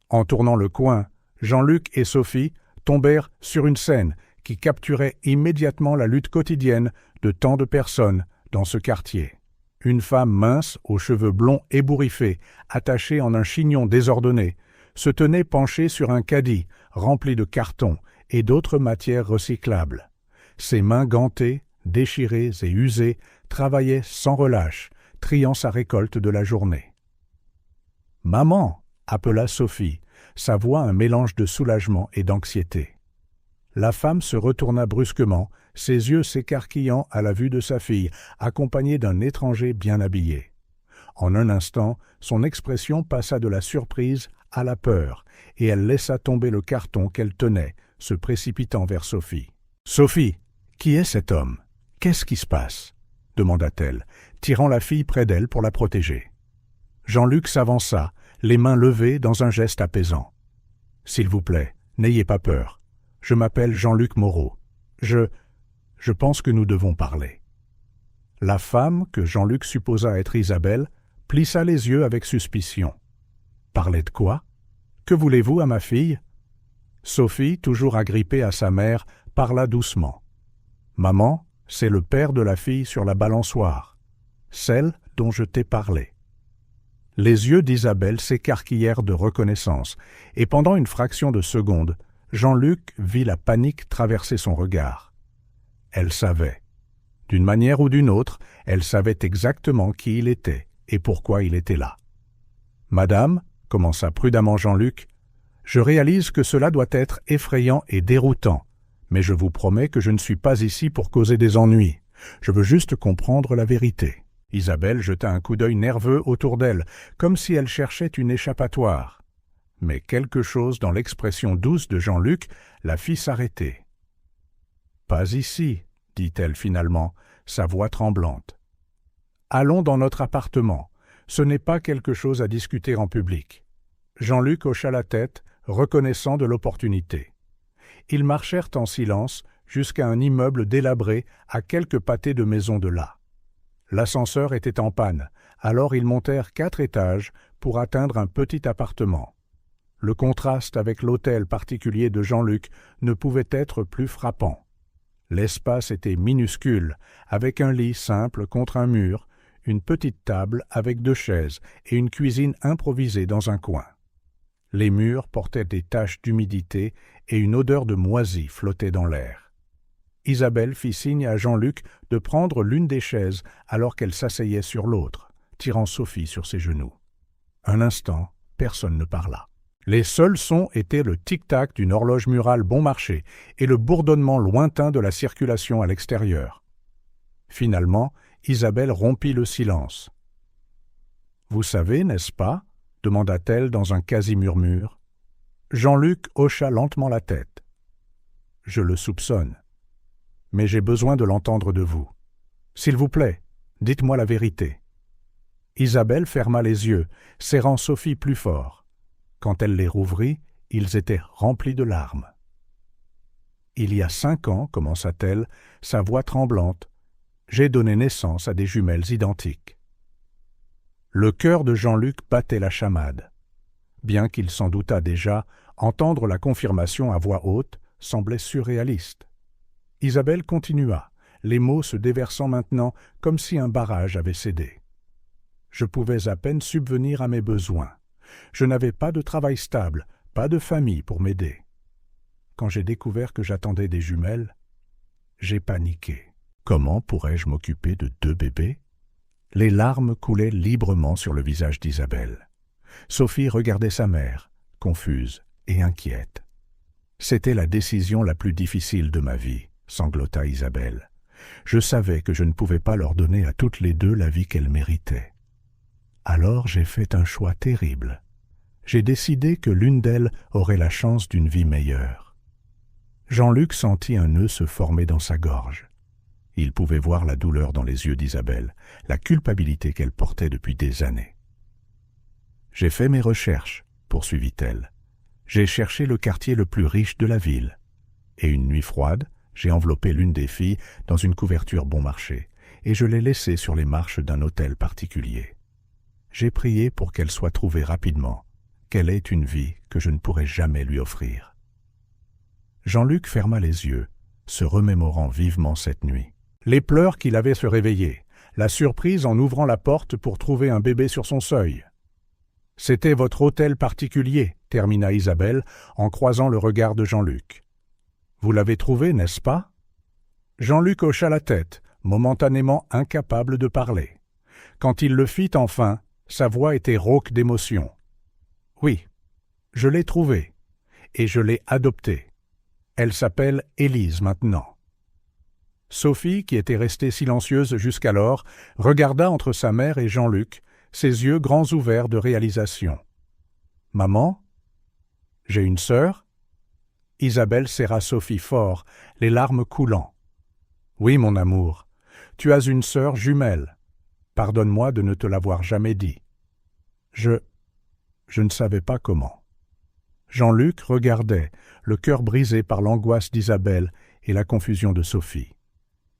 En tournant le coin, Jean-Luc et Sophie tombèrent sur une scène qui capturait immédiatement la lutte quotidienne de tant de personnes dans ce quartier. Une femme mince, aux cheveux blonds ébouriffés, attachée en un chignon désordonné, se tenait penchée sur un caddie rempli de cartons et d'autres matières recyclables. Ses mains gantées, déchirées et usées, travaillaient sans relâche, triant sa récolte de la journée. « Maman !» appela Sophie, sa voix un mélange de soulagement et d'anxiété. La femme se retourna brusquement, ses yeux s'écarquillant à la vue de sa fille, accompagnée d'un étranger bien habillé. En un instant, son expression passa de la surprise à la peur, et elle laissa tomber le carton qu'elle tenait, se précipitant vers Sophie. « Sophie, qui est cet homme? Qu'est-ce qui se passe ?» demanda-t-elle, tirant la fille près d'elle pour la protéger. Jean-Luc s'avança, les mains levées dans un geste apaisant. « S'il vous plaît, n'ayez pas peur. Je m'appelle Jean-Luc Moreau. Je pense que nous devons parler. » La femme, que Jean-Luc supposa être Isabelle, plissa les yeux avec suspicion. « Parler de quoi? Que voulez-vous à ma fille ?» Sophie, toujours agrippée à sa mère, parla doucement. « Maman, c'est le père de la fille sur la balançoire, celle dont je t'ai parlé. » Les yeux d'Isabelle s'écarquillèrent de reconnaissance, et pendant une fraction de seconde, Jean-Luc vit la panique traverser son regard. Elle savait. D'une manière ou d'une autre, elle savait exactement qui il était et pourquoi il était là. « Madame, » commença prudemment Jean-Luc, « je réalise que cela doit être effrayant et déroutant, mais je vous promets que je ne suis pas ici pour causer des ennuis. Je veux juste comprendre la vérité. » Isabelle jeta un coup d'œil nerveux autour d'elle, comme si elle cherchait une échappatoire. Mais quelque chose dans l'expression douce de Jean-Luc la fit s'arrêter. « Pas ici, » dit-elle finalement, sa voix tremblante. « Allons dans notre appartement. Ce n'est pas quelque chose à discuter en public. » Jean-Luc hocha la tête, reconnaissant de l'opportunité. Ils marchèrent en silence jusqu'à un immeuble délabré à quelques pâtés de maisons de là. L'ascenseur était en panne, alors ils montèrent 4 étages pour atteindre un petit appartement. Le contraste avec l'hôtel particulier de Jean-Luc ne pouvait être plus frappant. L'espace était minuscule, avec un lit simple contre un mur, une petite table avec 2 chaises et une cuisine improvisée dans un coin. Les murs portaient des taches d'humidité et une odeur de moisi flottait dans l'air. Isabelle fit signe à Jean-Luc de prendre l'une des chaises alors qu'elle s'asseyait sur l'autre, tirant Sophie sur ses genoux. Un instant, personne ne parla. Les seuls sons étaient le tic-tac d'une horloge murale bon marché et le bourdonnement lointain de la circulation à l'extérieur. Finalement, Isabelle rompit le silence. « Vous savez, n'est-ce pas ?» demanda-t-elle dans un quasi-murmure. Jean-Luc hocha lentement la tête. « Je le soupçonne. Mais j'ai besoin de l'entendre de vous. S'il vous plaît, dites-moi la vérité. » Isabelle ferma les yeux, serrant Sophie plus fort. Quand elle les rouvrit, ils étaient remplis de larmes. « Il y a 5 ans, commença-t-elle, sa voix tremblante, j'ai donné naissance à des jumelles identiques. » Le cœur de Jean-Luc battait la chamade. Bien qu'il s'en doutât déjà, entendre la confirmation à voix haute semblait surréaliste. Isabelle continua, les mots se déversant maintenant comme si un barrage avait cédé. « Je pouvais à peine subvenir à mes besoins. Je n'avais pas de travail stable, pas de famille pour m'aider. Quand j'ai découvert que j'attendais des jumelles, j'ai paniqué. Comment pourrais-je m'occuper de 2 bébés ?» Les larmes coulaient librement sur le visage d'Isabelle. Sophie regardait sa mère, confuse et inquiète. « C'était la décision la plus difficile de ma vie, » sanglota Isabelle. « Je savais que je ne pouvais pas leur donner à toutes les deux la vie qu'elles méritaient. Alors j'ai fait un choix terrible. J'ai décidé que l'une d'elles aurait la chance d'une vie meilleure. » Jean-Luc sentit un nœud se former dans sa gorge. Il pouvait voir la douleur dans les yeux d'Isabelle, la culpabilité qu'elle portait depuis des années. « J'ai fait mes recherches, » poursuivit-elle. « J'ai cherché le quartier le plus riche de la ville. Et une nuit froide, j'ai enveloppé l'une des filles dans une couverture bon marché, et je l'ai laissée sur les marches d'un hôtel particulier. J'ai prié pour qu'elle soit trouvée rapidement, qu'elle ait une vie que je ne pourrai jamais lui offrir. » Jean-Luc ferma les yeux, se remémorant vivement cette nuit. Les pleurs qu'il avait se réveiller, la surprise en ouvrant la porte pour trouver un bébé sur son seuil. « C'était votre hôtel particulier, » termina Isabelle en croisant le regard de Jean-Luc. « Vous l'avez trouvé, n'est-ce pas ?» Jean-Luc hocha la tête, momentanément incapable de parler. Quand il le fit enfin, sa voix était rauque d'émotion. « Oui, je l'ai trouvée, et je l'ai adoptée. Elle s'appelle Élise maintenant. » Sophie, qui était restée silencieuse jusqu'alors, regarda entre sa mère et Jean-Luc, ses yeux grands ouverts de réalisation. « Maman ? J'ai une sœur ?» Isabelle serra Sophie fort, les larmes coulant. « Oui, mon amour, tu as une sœur jumelle. Pardonne-moi de ne te l'avoir jamais dit. Je ne savais pas comment. » Jean-Luc regardait, le cœur brisé par l'angoisse d'Isabelle et la confusion de Sophie.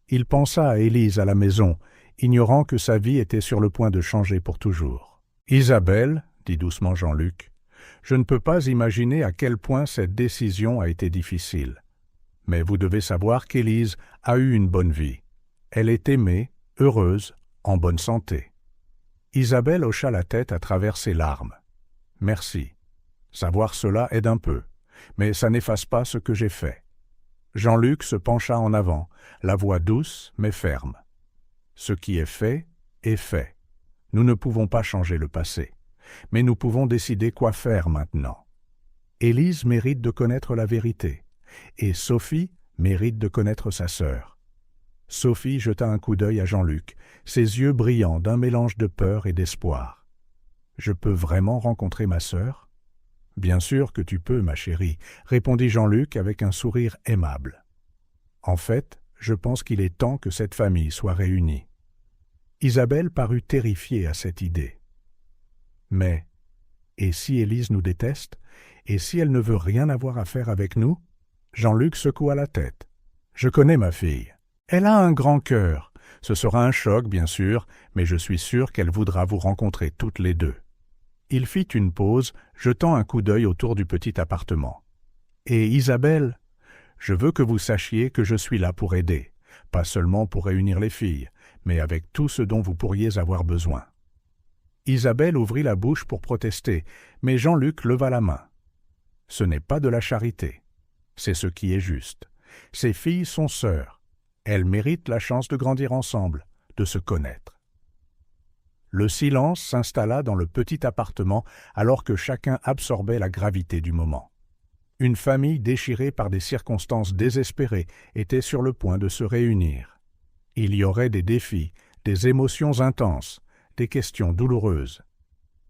Il pensa à Élise à la maison, ignorant que sa vie était sur le point de changer pour toujours. « Isabelle, » dit doucement Jean-Luc, « je ne peux pas imaginer à quel point cette décision a été difficile. Mais vous devez savoir qu'Élise a eu une bonne vie. Elle est aimée, heureuse, en bonne santé. » Isabelle hocha la tête à travers ses larmes. « Merci. Savoir cela aide un peu, mais ça n'efface pas ce que j'ai fait. » Jean-Luc se pencha en avant, la voix douce mais ferme. « Ce qui est fait, est fait. Nous ne pouvons pas changer le passé, mais nous pouvons décider quoi faire maintenant. Élise mérite de connaître la vérité, et Sophie mérite de connaître sa sœur. » Sophie jeta un coup d'œil à Jean-Luc, ses yeux brillants d'un mélange de peur et d'espoir. « Je peux vraiment rencontrer ma sœur ? » « Bien sûr que tu peux, ma chérie, » répondit Jean-Luc avec un sourire aimable. « En fait, je pense qu'il est temps que cette famille soit réunie. » Isabelle parut terrifiée à cette idée. « Mais, et si Élise nous déteste, et si elle ne veut rien avoir à faire avec nous ?» Jean-Luc secoua la tête. « Je connais ma fille. Elle a un grand cœur. Ce sera un choc, bien sûr, mais je suis sûr qu'elle voudra vous rencontrer toutes les deux. » Il fit une pause, jetant un coup d'œil autour du petit appartement. « Et Isabelle, je veux que vous sachiez que je suis là pour aider, pas seulement pour réunir les filles, mais avec tout ce dont vous pourriez avoir besoin. » Isabelle ouvrit la bouche pour protester, mais Jean-Luc leva la main. « Ce n'est pas de la charité. C'est ce qui est juste. Ces filles sont sœurs. Elles méritent la chance de grandir ensemble, de se connaître. » Le silence s'installa dans le petit appartement alors que chacun absorbait la gravité du moment. Une famille déchirée par des circonstances désespérées était sur le point de se réunir. Il y aurait des défis, des émotions intenses, des questions douloureuses.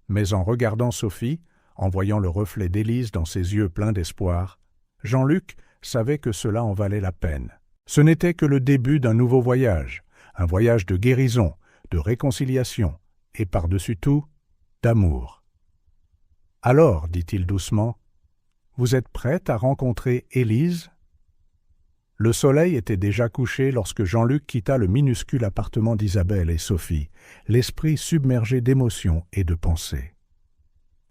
Mais en regardant Sophie, en voyant le reflet d'Élise dans ses yeux pleins d'espoir, Jean-Luc savait que cela en valait la peine. Ce n'était que le début d'un nouveau voyage, un voyage de guérison, de réconciliation, et par-dessus tout, d'amour. « Alors, dit-il doucement, vous êtes prête à rencontrer Élise ?» Le soleil était déjà couché lorsque Jean-Luc quitta le minuscule appartement d'Isabelle et Sophie, l'esprit submergé d'émotions et de pensées.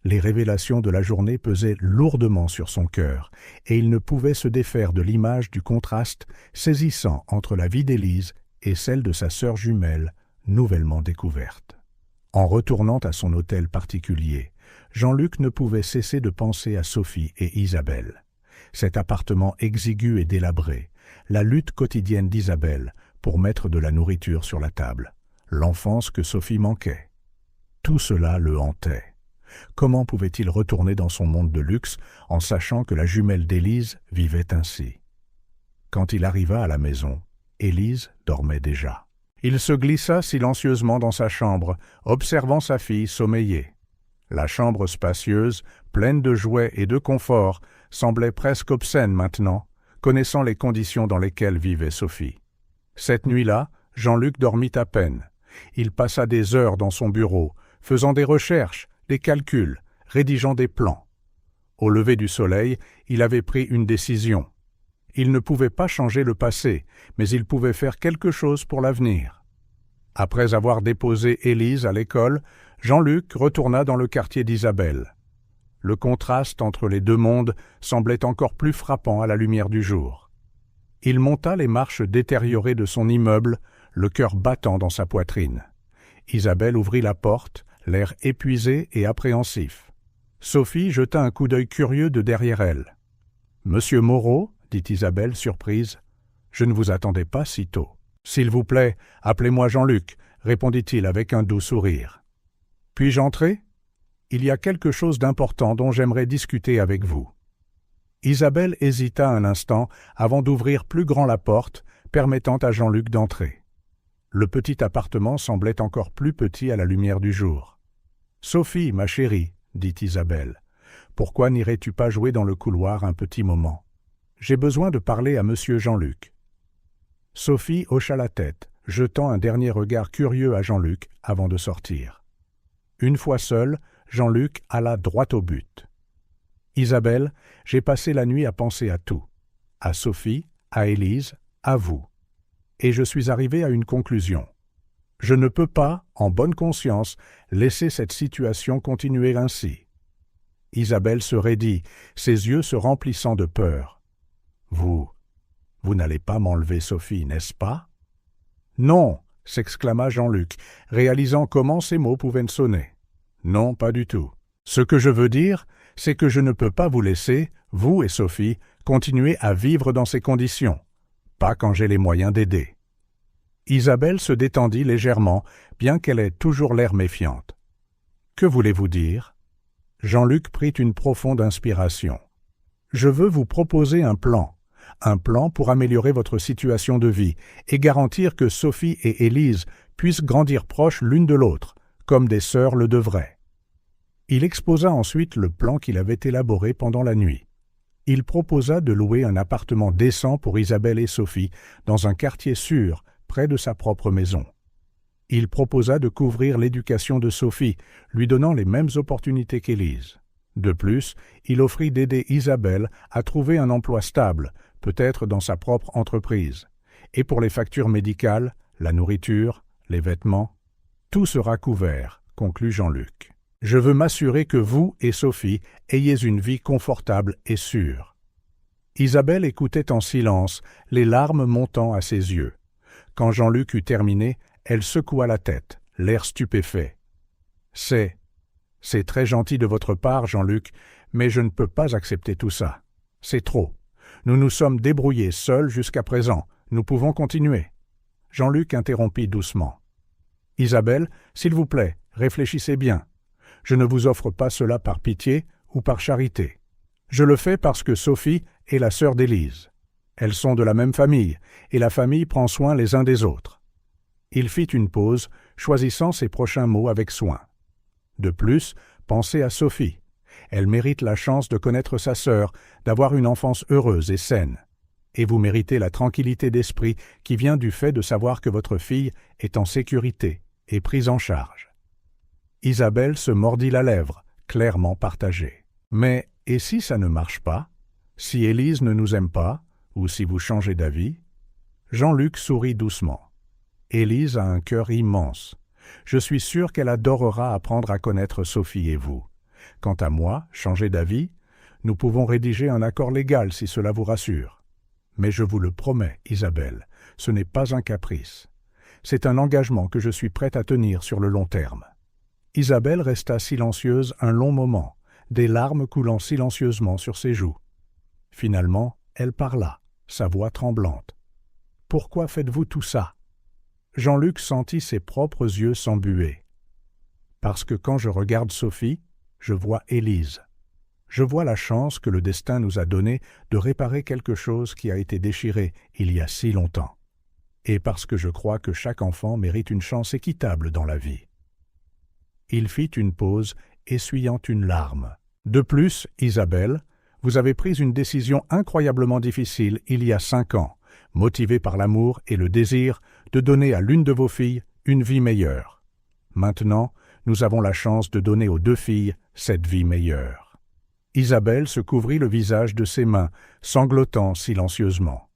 Les révélations de la journée pesaient lourdement sur son cœur, et il ne pouvait se défaire de l'image du contraste saisissant entre la vie d'Élise et celle de sa sœur jumelle, nouvellement découverte. En retournant à son hôtel particulier, Jean-Luc ne pouvait cesser de penser à Sophie et Isabelle. Cet appartement exigu et délabré, la lutte quotidienne d'Isabelle pour mettre de la nourriture sur la table, l'enfance que Sophie manquait. Tout cela le hantait. Comment pouvait-il retourner dans son monde de luxe en sachant que la jumelle d'Élise vivait ainsi? Quand il arriva à la maison, Élise dormait déjà. Il se glissa silencieusement dans sa chambre, observant sa fille sommeiller. La chambre spacieuse, pleine de jouets et de confort, semblait presque obscène maintenant, connaissant les conditions dans lesquelles vivait Sophie. Cette nuit-là, Jean-Luc dormit à peine. Il passa des heures dans son bureau, faisant des recherches, des calculs, rédigeant des plans. Au lever du soleil, il avait pris une décision. Il ne pouvait pas changer le passé, mais il pouvait faire quelque chose pour l'avenir. Après avoir déposé Élise à l'école, Jean-Luc retourna dans le quartier d'Isabelle. Le contraste entre les deux mondes semblait encore plus frappant à la lumière du jour. Il monta les marches détériorées de son immeuble, le cœur battant dans sa poitrine. Isabelle ouvrit la porte, l'air épuisé et appréhensif. Sophie jeta un coup d'œil curieux de derrière elle. « Monsieur Moreau ?» dit Isabelle, surprise. « Je ne vous attendais pas si tôt. »« S'il vous plaît, appelez-moi Jean-Luc » répondit-il avec un doux sourire. « Puis-je entrer ? Il y a quelque chose d'important dont j'aimerais discuter avec vous. » Isabelle hésita un instant avant d'ouvrir plus grand la porte, permettant à Jean-Luc d'entrer. Le petit appartement semblait encore plus petit à la lumière du jour. « Sophie, ma chérie, » dit Isabelle, « pourquoi n'irais-tu pas jouer dans le couloir un petit moment ? J'ai besoin de parler à monsieur Jean-Luc. » Sophie hocha la tête, jetant un dernier regard curieux à Jean-Luc avant de sortir. Une fois seul, Jean-Luc alla droit au but. « Isabelle, j'ai passé la nuit à penser à tout. À Sophie, à Élise, à vous. Et je suis arrivé à une conclusion. Je ne peux pas, en bonne conscience, laisser cette situation continuer ainsi. » Isabelle se raidit, ses yeux se remplissant de peur. « Vous n'allez pas m'enlever Sophie, n'est-ce pas ?»« Non !» s'exclama Jean-Luc, réalisant comment ces mots pouvaient sonner. « Non, pas du tout. Ce que je veux dire, c'est que je ne peux pas vous laisser, vous et Sophie, continuer à vivre dans ces conditions. Pas quand j'ai les moyens d'aider. » Isabelle se détendit légèrement, bien qu'elle ait toujours l'air méfiante. « Que voulez-vous dire ?» Jean-Luc prit une profonde inspiration. « Je veux vous proposer un plan pour améliorer votre situation de vie et garantir que Sophie et Élise puissent grandir proches l'une de l'autre, comme des sœurs le devraient. » Il exposa ensuite le plan qu'il avait élaboré pendant la nuit. Il proposa de louer un appartement décent pour Isabelle et Sophie dans un quartier sûr, près de sa propre maison. Il proposa de couvrir l'éducation de Sophie, lui donnant les mêmes opportunités qu'Élise. De plus, il offrit d'aider Isabelle à trouver un emploi stable, peut-être dans sa propre entreprise. Et pour les factures médicales, la nourriture, les vêtements, tout sera couvert, conclut Jean-Luc. Je veux m'assurer que vous et Sophie ayez une vie confortable et sûre. Isabelle écoutait en silence, les larmes montant à ses yeux. Quand Jean-Luc eut terminé, elle secoua la tête, l'air stupéfait. « C'est très gentil de votre part, Jean-Luc, mais je ne peux pas accepter tout ça. C'est trop. Nous nous sommes débrouillés seuls jusqu'à présent. Nous pouvons continuer. » Jean-Luc interrompit doucement. « Isabelle, s'il vous plaît, réfléchissez bien. Je ne vous offre pas cela par pitié ou par charité. Je le fais parce que Sophie est la sœur d'Élise. Elles sont de la même famille, et la famille prend soin les uns des autres. » Il fit une pause, choisissant ses prochains mots avec soin. « De plus, pensez à Sophie. Elle mérite la chance de connaître sa sœur, d'avoir une enfance heureuse et saine. Et vous méritez la tranquillité d'esprit qui vient du fait de savoir que votre fille est en sécurité et prise en charge. » Isabelle se mordit la lèvre, clairement partagée. « Mais, et si ça ne marche pas? Si Élise ne nous aime pas? Ou si vous changez d'avis ?» Jean-Luc sourit doucement. « Élise a un cœur immense. Je suis sûr qu'elle adorera apprendre à connaître Sophie et vous. Quant à moi, changer d'avis, nous pouvons rédiger un accord légal si cela vous rassure. Mais je vous le promets, Isabelle, ce n'est pas un caprice. C'est un engagement que je suis prête à tenir sur le long terme. » Isabelle resta silencieuse un long moment, des larmes coulant silencieusement sur ses joues. Finalement, elle parla, sa voix tremblante. « Pourquoi faites-vous tout ça ?» Jean-Luc sentit ses propres yeux s'embuer. « Parce que quand je regarde Sophie, je vois Élise. Je vois la chance que le destin nous a donnée de réparer quelque chose qui a été déchiré il y a si longtemps. Et parce que je crois que chaque enfant mérite une chance équitable dans la vie. » Il fit une pause, essuyant une larme. « De plus, Isabelle, vous avez pris une décision incroyablement difficile il y a 5 ans, motivée par l'amour et le désir de donner à l'une de vos filles une vie meilleure. Maintenant, nous avons la chance de donner aux 2 filles cette vie meilleure. » Isabelle se couvrit le visage de ses mains, sanglotant silencieusement.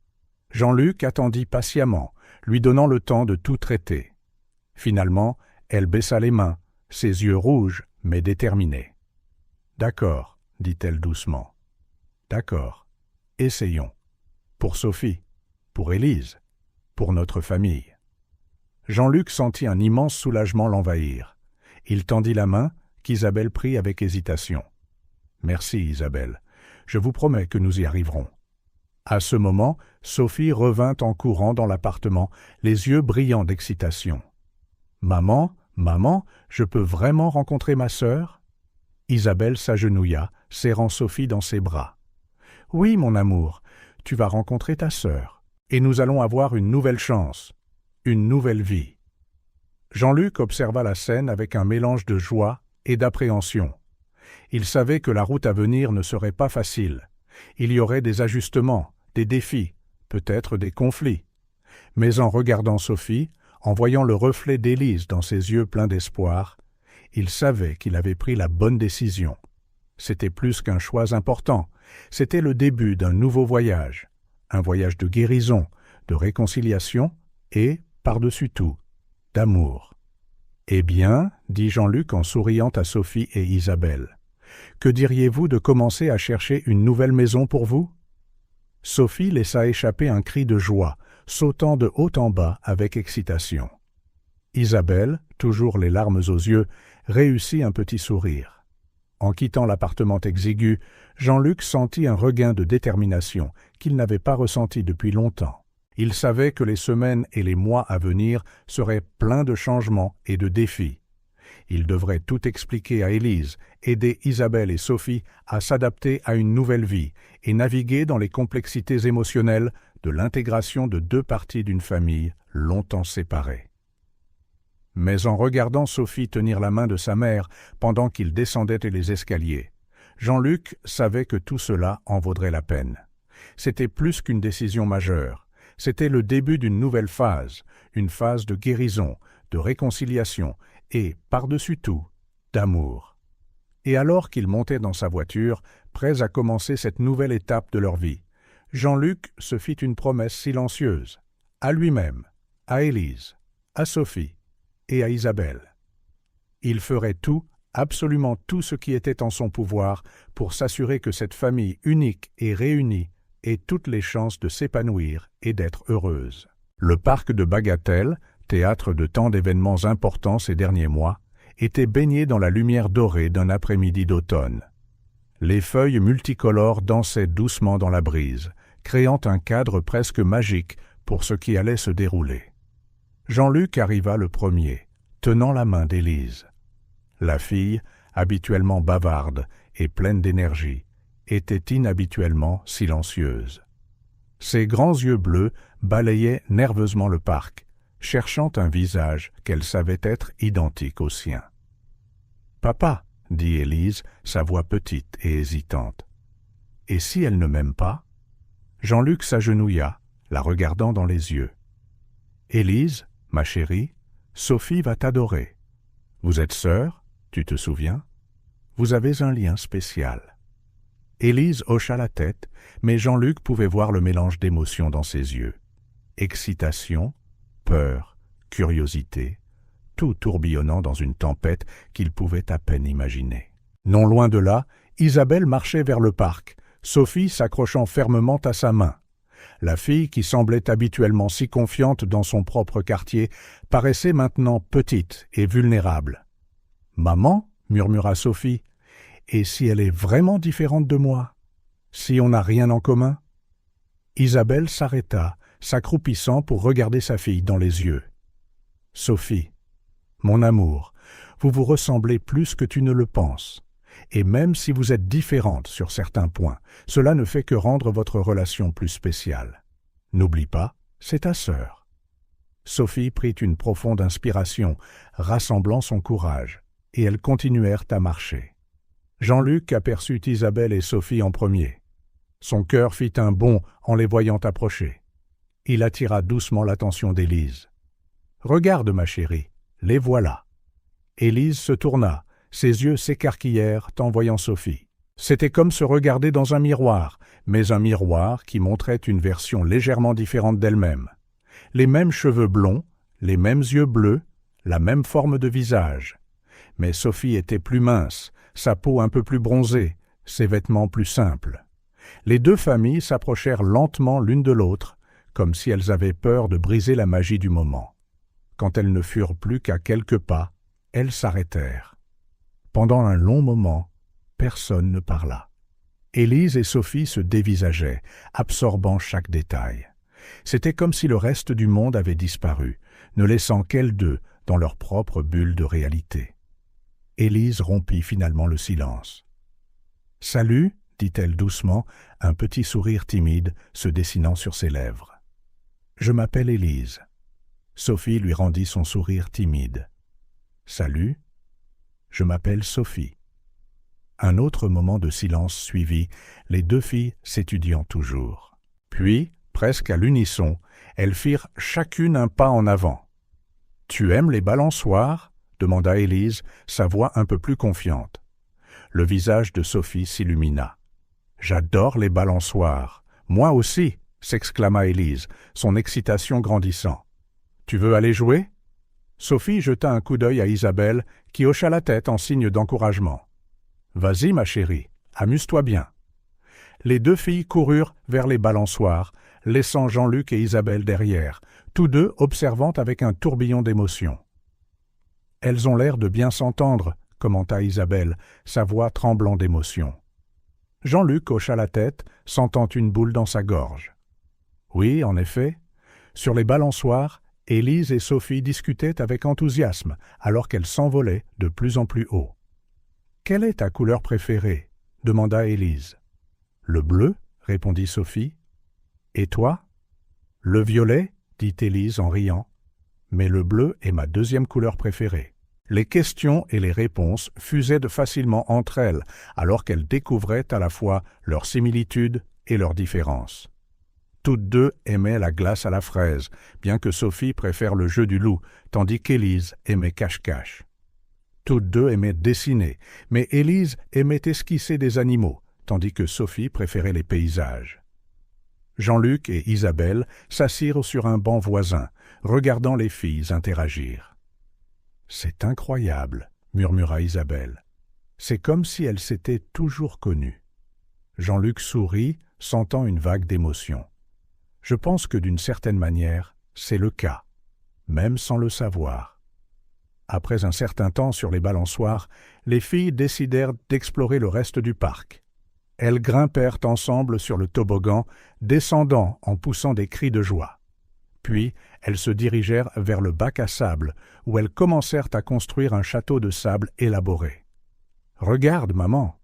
Jean-Luc attendit patiemment, lui donnant le temps de tout traiter. Finalement, elle baissa les mains, ses yeux rouges mais déterminés. « D'accord, » dit-elle doucement. « D'accord. Essayons. Pour Sophie, pour Élise, pour notre famille. » Jean-Luc sentit un immense soulagement l'envahir. Il tendit la main, qu'Isabelle prit avec hésitation. « Merci, Isabelle. Je vous promets que nous y arriverons. » À ce moment, Sophie revint en courant dans l'appartement, les yeux brillants d'excitation. « Maman, maman, je peux vraiment rencontrer ma sœur ?» Isabelle s'agenouilla, serrant Sophie dans ses bras. « Oui, mon amour, tu vas rencontrer ta sœur, et nous allons avoir une nouvelle chance, une nouvelle vie. » Jean-Luc observa la scène avec un mélange de joie et d'appréhension. Il savait que la route à venir ne serait pas facile. Il y aurait des ajustements, des défis, peut-être des conflits. Mais en regardant Sophie, en voyant le reflet d'Élise dans ses yeux pleins d'espoir, il savait qu'il avait pris la bonne décision. C'était plus qu'un choix important, c'était le début d'un nouveau voyage, un voyage de guérison, de réconciliation et, par-dessus tout, d'amour. « Eh bien, » dit Jean-Luc en souriant à Sophie et Isabelle, « que diriez-vous de commencer à chercher une nouvelle maison pour vous ?» Sophie laissa échapper un cri de joie, sautant de haut en bas avec excitation. Isabelle, toujours les larmes aux yeux, réussit un petit sourire. En quittant l'appartement exigu, Jean-Luc sentit un regain de détermination qu'il n'avait pas ressenti depuis longtemps. Il savait que les semaines et les mois à venir seraient pleins de changements et de défis. Il devrait tout expliquer à Élise, aider Isabelle et Sophie à s'adapter à une nouvelle vie et naviguer dans les complexités émotionnelles de l'intégration de 2 parties d'une famille longtemps séparées. Mais en regardant Sophie tenir la main de sa mère pendant qu'ils descendaient les escaliers, Jean-Luc savait que tout cela en vaudrait la peine. C'était plus qu'une décision majeure. C'était le début d'une nouvelle phase, une phase de guérison, de réconciliation et, par-dessus tout, d'amour. Et alors qu'ils montaient dans sa voiture, prêts à commencer cette nouvelle étape de leur vie, Jean-Luc se fit une promesse silencieuse, à lui-même, à Élise, à Sophie et à Isabelle. Il ferait tout, absolument tout ce qui était en son pouvoir pour s'assurer que cette famille unique et réunie ait toutes les chances de s'épanouir et d'être heureuse. Le parc de Bagatelle, théâtre de tant d'événements importants ces derniers mois, était baigné dans la lumière dorée d'un après-midi d'automne. Les feuilles multicolores dansaient doucement dans la brise, créant un cadre presque magique pour ce qui allait se dérouler. Jean-Luc arriva le premier, tenant la main d'Élise. La fille, habituellement bavarde et pleine d'énergie, était inhabituellement silencieuse. Ses grands yeux bleus balayaient nerveusement le parc, cherchant un visage qu'elle savait être identique au sien. « Papa, » dit Élise, sa voix petite et hésitante. « Et si elle ne m'aime pas ?» Jean-Luc s'agenouilla, la regardant dans les yeux. « Élise, ma chérie, Sophie va t'adorer. Vous êtes sœurs, tu te souviens? Vous avez un lien spécial. » Élise hocha la tête, mais Jean-Luc pouvait voir le mélange d'émotions dans ses yeux. Excitation, peur, curiosité, tout tourbillonnant dans une tempête qu'il pouvait à peine imaginer. Non loin de là, Isabelle marchait vers le parc, Sophie s'accrochant fermement à sa main. La fille, qui semblait habituellement si confiante dans son propre quartier, paraissait maintenant petite et vulnérable. « Maman » murmura Sophie, « et si elle est vraiment différente de moi? Si on n'a rien en commun ?» Isabelle s'arrêta, s'accroupissant pour regarder sa fille dans les yeux. « Sophie, mon amour, vous vous ressemblez plus que tu ne le penses. Et même si vous êtes différentes sur certains points, cela ne fait que rendre votre relation plus spéciale. N'oublie pas, c'est ta sœur. Sophie prit une profonde inspiration, rassemblant son courage, et elles continuèrent à marcher. Jean-Luc aperçut Isabelle et Sophie en premier. Son cœur fit un bond en les voyant approcher. Il attira doucement l'attention d'Élise. « Regarde, ma chérie, les voilà. » Élise se tourna, ses yeux s'écarquillèrent en voyant Sophie. C'était comme se regarder dans un miroir, mais un miroir qui montrait une version légèrement différente d'elle-même. Les mêmes cheveux blonds, les mêmes yeux bleus, la même forme de visage. Mais Sophie était plus mince, sa peau un peu plus bronzée, ses vêtements plus simples. Les deux familles s'approchèrent lentement l'une de l'autre, comme si elles avaient peur de briser la magie du moment. Quand elles ne furent plus qu'à quelques pas, elles s'arrêtèrent. Pendant un long moment, personne ne parla. Élise et Sophie se dévisageaient, absorbant chaque détail. C'était comme si le reste du monde avait disparu, ne laissant qu'elles deux dans leur propre bulle de réalité. Élise rompit finalement le silence. « Salut !» dit-elle doucement, un petit sourire timide se dessinant sur ses lèvres. « Je m'appelle Élise. » Sophie lui rendit son sourire timide. « Salut, je m'appelle Sophie. » Un autre moment de silence suivit, les deux filles s'étudiant toujours. Puis, presque à l'unisson, elles firent chacune un pas en avant. « Tu aimes les balançoires ?» demanda Élise, sa voix un peu plus confiante. Le visage de Sophie s'illumina. « J'adore les balançoires. Moi aussi !» s'exclama Élise, son excitation grandissant. « Tu veux aller jouer ?» Sophie jeta un coup d'œil à Isabelle, qui hocha la tête en signe d'encouragement. « Vas-y, ma chérie, amuse-toi bien. » Les deux filles coururent vers les balançoires, laissant Jean-Luc et Isabelle derrière, tous deux observant avec un tourbillon d'émotions. « Elles ont l'air de bien s'entendre, » commenta Isabelle, sa voix tremblant d'émotion. Jean-Luc hocha la tête, sentant une boule dans sa gorge. Oui, en effet, sur les balançoires, Élise et Sophie discutaient avec enthousiasme, alors qu'elles s'envolaient de plus en plus haut. « Quelle est ta couleur préférée ?» demanda Élise. « Le bleu, » répondit Sophie. « Et toi ?»« Le violet, » dit Élise en riant. « Mais le bleu est ma deuxième couleur préférée. » Les questions et les réponses fusaient facilement entre elles, alors qu'elles découvraient à la fois leurs similitudes et leurs différences. Toutes deux aimaient la glace à la fraise, bien que Sophie préfère le jeu du loup, tandis qu'Élise aimait cache-cache. Toutes deux aimaient dessiner, mais Élise aimait esquisser des animaux, tandis que Sophie préférait les paysages. Jean-Luc et Isabelle s'assirent sur un banc voisin, regardant les filles interagir. « C'est incroyable, » murmura Isabelle. « C'est comme si elles s'étaient toujours connues. » Jean-Luc sourit, sentant une vague d'émotion. « Je pense que d'une certaine manière, c'est le cas, même sans le savoir. » Après un certain temps sur les balançoires, les filles décidèrent d'explorer le reste du parc. Elles grimpèrent ensemble sur le toboggan, descendant en poussant des cris de joie. Puis, elles se dirigèrent vers le bac à sable, où elles commencèrent à construire un château de sable élaboré. « Regarde, maman !»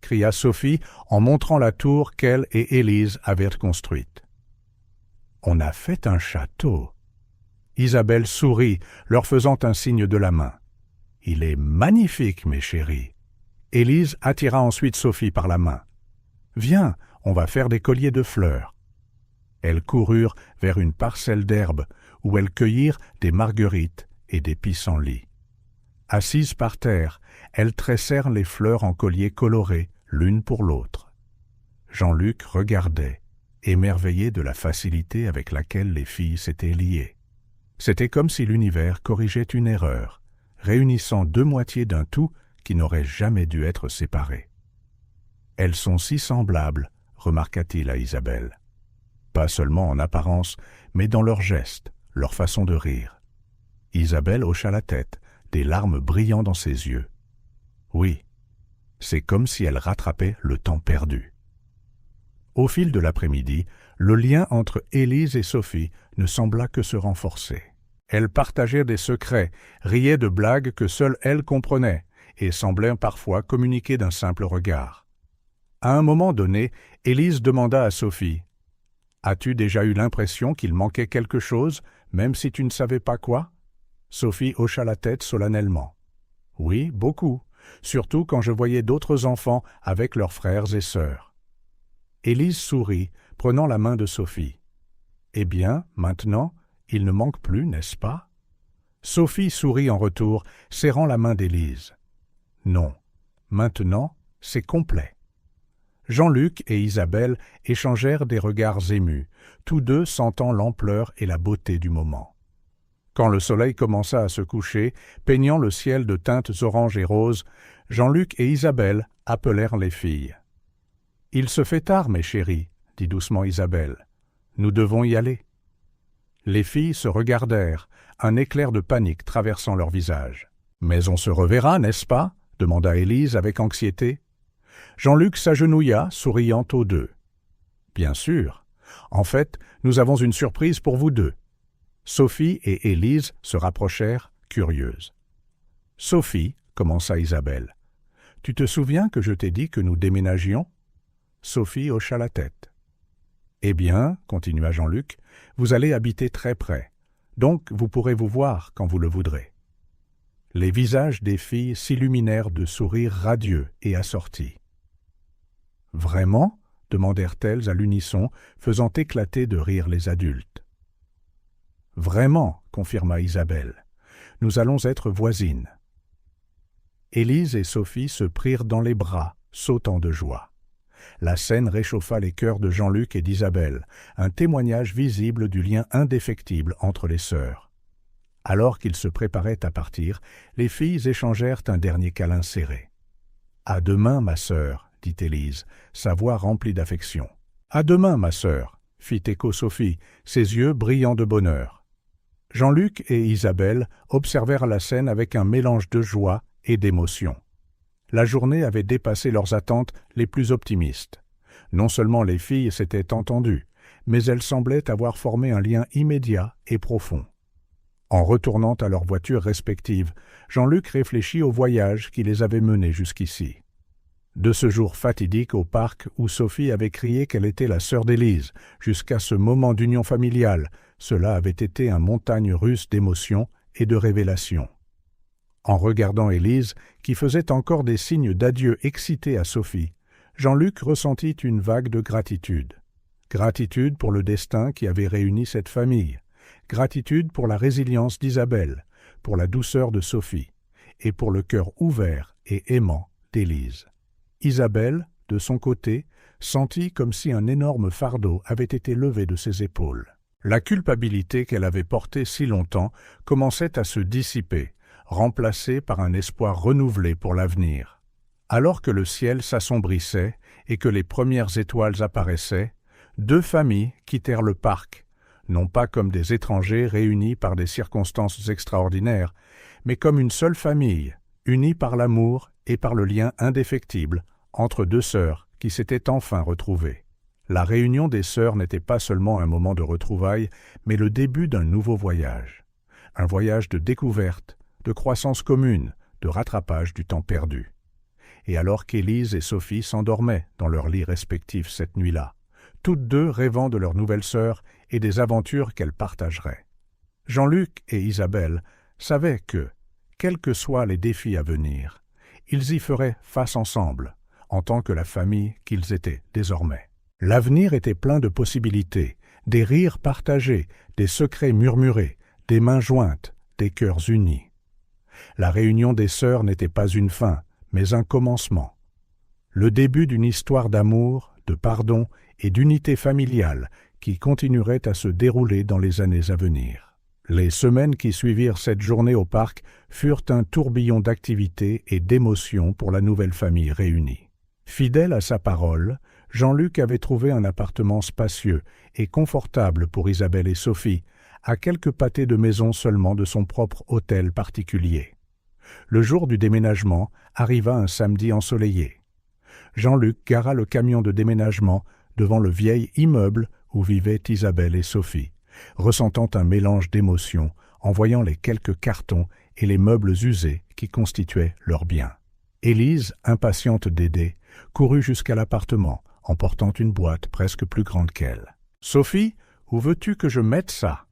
cria Sophie en montrant la tour qu'elle et Élise avaient construite. « On a fait un château !» Isabelle sourit, leur faisant un signe de la main. « Il est magnifique, mes chéris !» Élise attira ensuite Sophie par la main. « Viens, on va faire des colliers de fleurs. » Elles coururent vers une parcelle d'herbe où elles cueillirent des marguerites et des pissenlits. Assises par terre, elles tressèrent les fleurs en colliers colorés l'une pour l'autre. Jean-Luc regardait, émerveillé de la facilité avec laquelle les filles s'étaient liées. C'était comme si l'univers corrigeait une erreur, réunissant deux moitiés d'un tout qui n'aurait jamais dû être séparées. « Elles sont si semblables, » remarqua-t-il à Isabelle. Pas seulement en apparence, mais dans leurs gestes, leur façon de rire. Isabelle hocha la tête, des larmes brillant dans ses yeux. Oui, c'est comme si elle rattrapait le temps perdu. Au fil de l'après-midi, le lien entre Élise et Sophie ne sembla que se renforcer. Elles partageaient des secrets, riaient de blagues que seules elles comprenaient, et semblaient parfois communiquer d'un simple regard. À un moment donné, Élise demanda à Sophie « As-tu déjà eu l'impression qu'il manquait quelque chose, même si tu ne savais pas quoi ?» Sophie hocha la tête solennellement. « Oui, beaucoup, surtout quand je voyais d'autres enfants avec leurs frères et sœurs. » Élise sourit, prenant la main de Sophie. « Eh bien, maintenant, il ne manque plus, n'est-ce pas ?» Sophie sourit en retour, serrant la main d'Élise. « Non, maintenant, c'est complet. » Jean-Luc et Isabelle échangèrent des regards émus, tous deux sentant l'ampleur et la beauté du moment. Quand le soleil commença à se coucher, peignant le ciel de teintes oranges et roses, Jean-Luc et Isabelle appelèrent les filles. « Il se fait tard, mes chéris, » dit doucement Isabelle. « Nous devons y aller. » Les filles se regardèrent, un éclair de panique traversant leur visage. « Mais on se reverra, n'est-ce pas ?» demanda Élise avec anxiété. Jean-Luc s'agenouilla, souriant aux deux. « Bien sûr. En fait, nous avons une surprise pour vous deux. » Sophie et Élise se rapprochèrent, curieuses. « Sophie, » commença Isabelle, « tu te souviens que je t'ai dit que nous déménagions ?» Sophie hocha la tête. « Eh bien, » continua Jean-Luc, « vous allez habiter très près, donc vous pourrez vous voir quand vous le voudrez. » Les visages des filles s'illuminèrent de sourires radieux et assortis. « Vraiment ?» demandèrent-elles à l'unisson, faisant éclater de rire les adultes. « Vraiment » confirma Isabelle. « Nous allons être voisines. » Élise et Sophie se prirent dans les bras, sautant de joie. La scène réchauffa les cœurs de Jean-Luc et d'Isabelle, un témoignage visible du lien indéfectible entre les sœurs. Alors qu'ils se préparaient à partir, les filles échangèrent un dernier câlin serré. « À demain, ma sœur » dit Élise, sa voix remplie d'affection. « À demain, ma sœur » fit écho Sophie, ses yeux brillants de bonheur. Jean-Luc et Isabelle observèrent la scène avec un mélange de joie et d'émotion. La journée avait dépassé leurs attentes les plus optimistes. Non seulement les filles s'étaient entendues, mais elles semblaient avoir formé un lien immédiat et profond. En retournant à leurs voitures respectives, Jean-Luc réfléchit au voyage qui les avait menés jusqu'ici. De ce jour fatidique au parc où Sophie avait crié qu'elle était la sœur d'Élise, jusqu'à ce moment d'union familiale, cela avait été un montagne russe d'émotions et de révélations. En regardant Élise, qui faisait encore des signes d'adieu excités à Sophie, Jean-Luc ressentit une vague de gratitude. Gratitude pour le destin qui avait réuni cette famille, gratitude pour la résilience d'Isabelle, pour la douceur de Sophie, et pour le cœur ouvert et aimant d'Élise. Isabelle, de son côté, sentit comme si un énorme fardeau avait été levé de ses épaules. La culpabilité qu'elle avait portée si longtemps commençait à se dissiper, remplacée par un espoir renouvelé pour l'avenir. Alors que le ciel s'assombrissait et que les premières étoiles apparaissaient, deux familles quittèrent le parc, non pas comme des étrangers réunis par des circonstances extraordinaires, mais comme une seule famille, unie par l'amour et par le lien indéfectible entre deux sœurs qui s'étaient enfin retrouvées. La réunion des sœurs n'était pas seulement un moment de retrouvailles, mais le début d'un nouveau voyage. Un voyage de découverte, de croissance commune, de rattrapage du temps perdu. Et alors qu'Élise et Sophie s'endormaient dans leurs lits respectifs cette nuit-là, toutes deux rêvant de leur nouvelle sœur et des aventures qu'elles partageraient. Jean-Luc et Isabelle savaient que, quels que soient les défis à venir, ils y feraient face ensemble, en tant que la famille qu'ils étaient désormais. L'avenir était plein de possibilités, des rires partagés, des secrets murmurés, des mains jointes, des cœurs unis. La réunion des sœurs n'était pas une fin, mais un commencement. Le début d'une histoire d'amour, de pardon et d'unité familiale qui continuerait à se dérouler dans les années à venir. Les semaines qui suivirent cette journée au parc furent un tourbillon d'activités et d'émotions pour la nouvelle famille réunie. Fidèle à sa parole, Jean-Luc avait trouvé un appartement spacieux et confortable pour Isabelle et Sophie, à quelques pâtés de maison seulement de son propre hôtel particulier. Le jour du déménagement arriva un samedi ensoleillé. Jean-Luc gara le camion de déménagement devant le vieil immeuble où vivaient Isabelle et Sophie, ressentant un mélange d'émotions en voyant les quelques cartons et les meubles usés qui constituaient leurs biens. Élise, impatiente d'aider, courut jusqu'à l'appartement, emportant une boîte presque plus grande qu'elle. « Sophie, où veux-tu que je mette ça ?»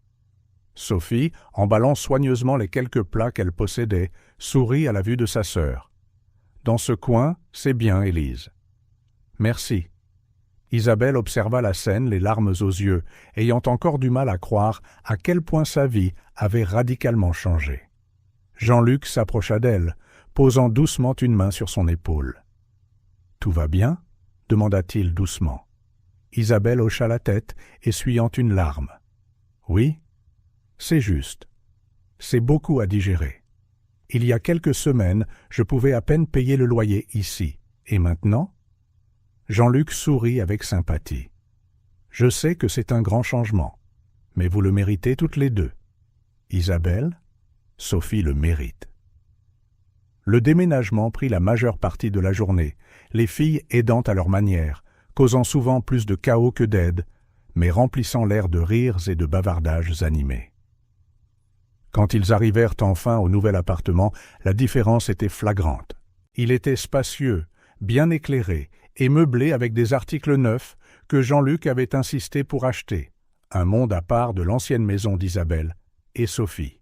Sophie, emballant soigneusement les quelques plats qu'elle possédait, sourit à la vue de sa sœur. « Dans ce coin, c'est bien, Élise. »« Merci. » Isabelle observa la scène, les larmes aux yeux, ayant encore du mal à croire à quel point sa vie avait radicalement changé. Jean-Luc s'approcha d'elle, posant doucement une main sur son épaule. « Tout va bien ?» demanda-t-il doucement. Isabelle hocha la tête, essuyant une larme. « Oui, c'est juste. C'est beaucoup à digérer. Il y a quelques semaines, je pouvais à peine payer le loyer ici. Et maintenant ?» Jean-Luc sourit avec sympathie. « Je sais que c'est un grand changement, mais vous le méritez toutes les deux. Isabelle, Sophie le mérite. » Le déménagement prit la majeure partie de la journée, les filles aidant à leur manière, causant souvent plus de chaos que d'aide, mais remplissant l'air de rires et de bavardages animés. Quand ils arrivèrent enfin au nouvel appartement, la différence était flagrante. Il était spacieux, bien éclairé, et meublé avec des articles neufs que Jean-Luc avait insisté pour acheter, un monde à part de l'ancienne maison d'Isabelle et Sophie.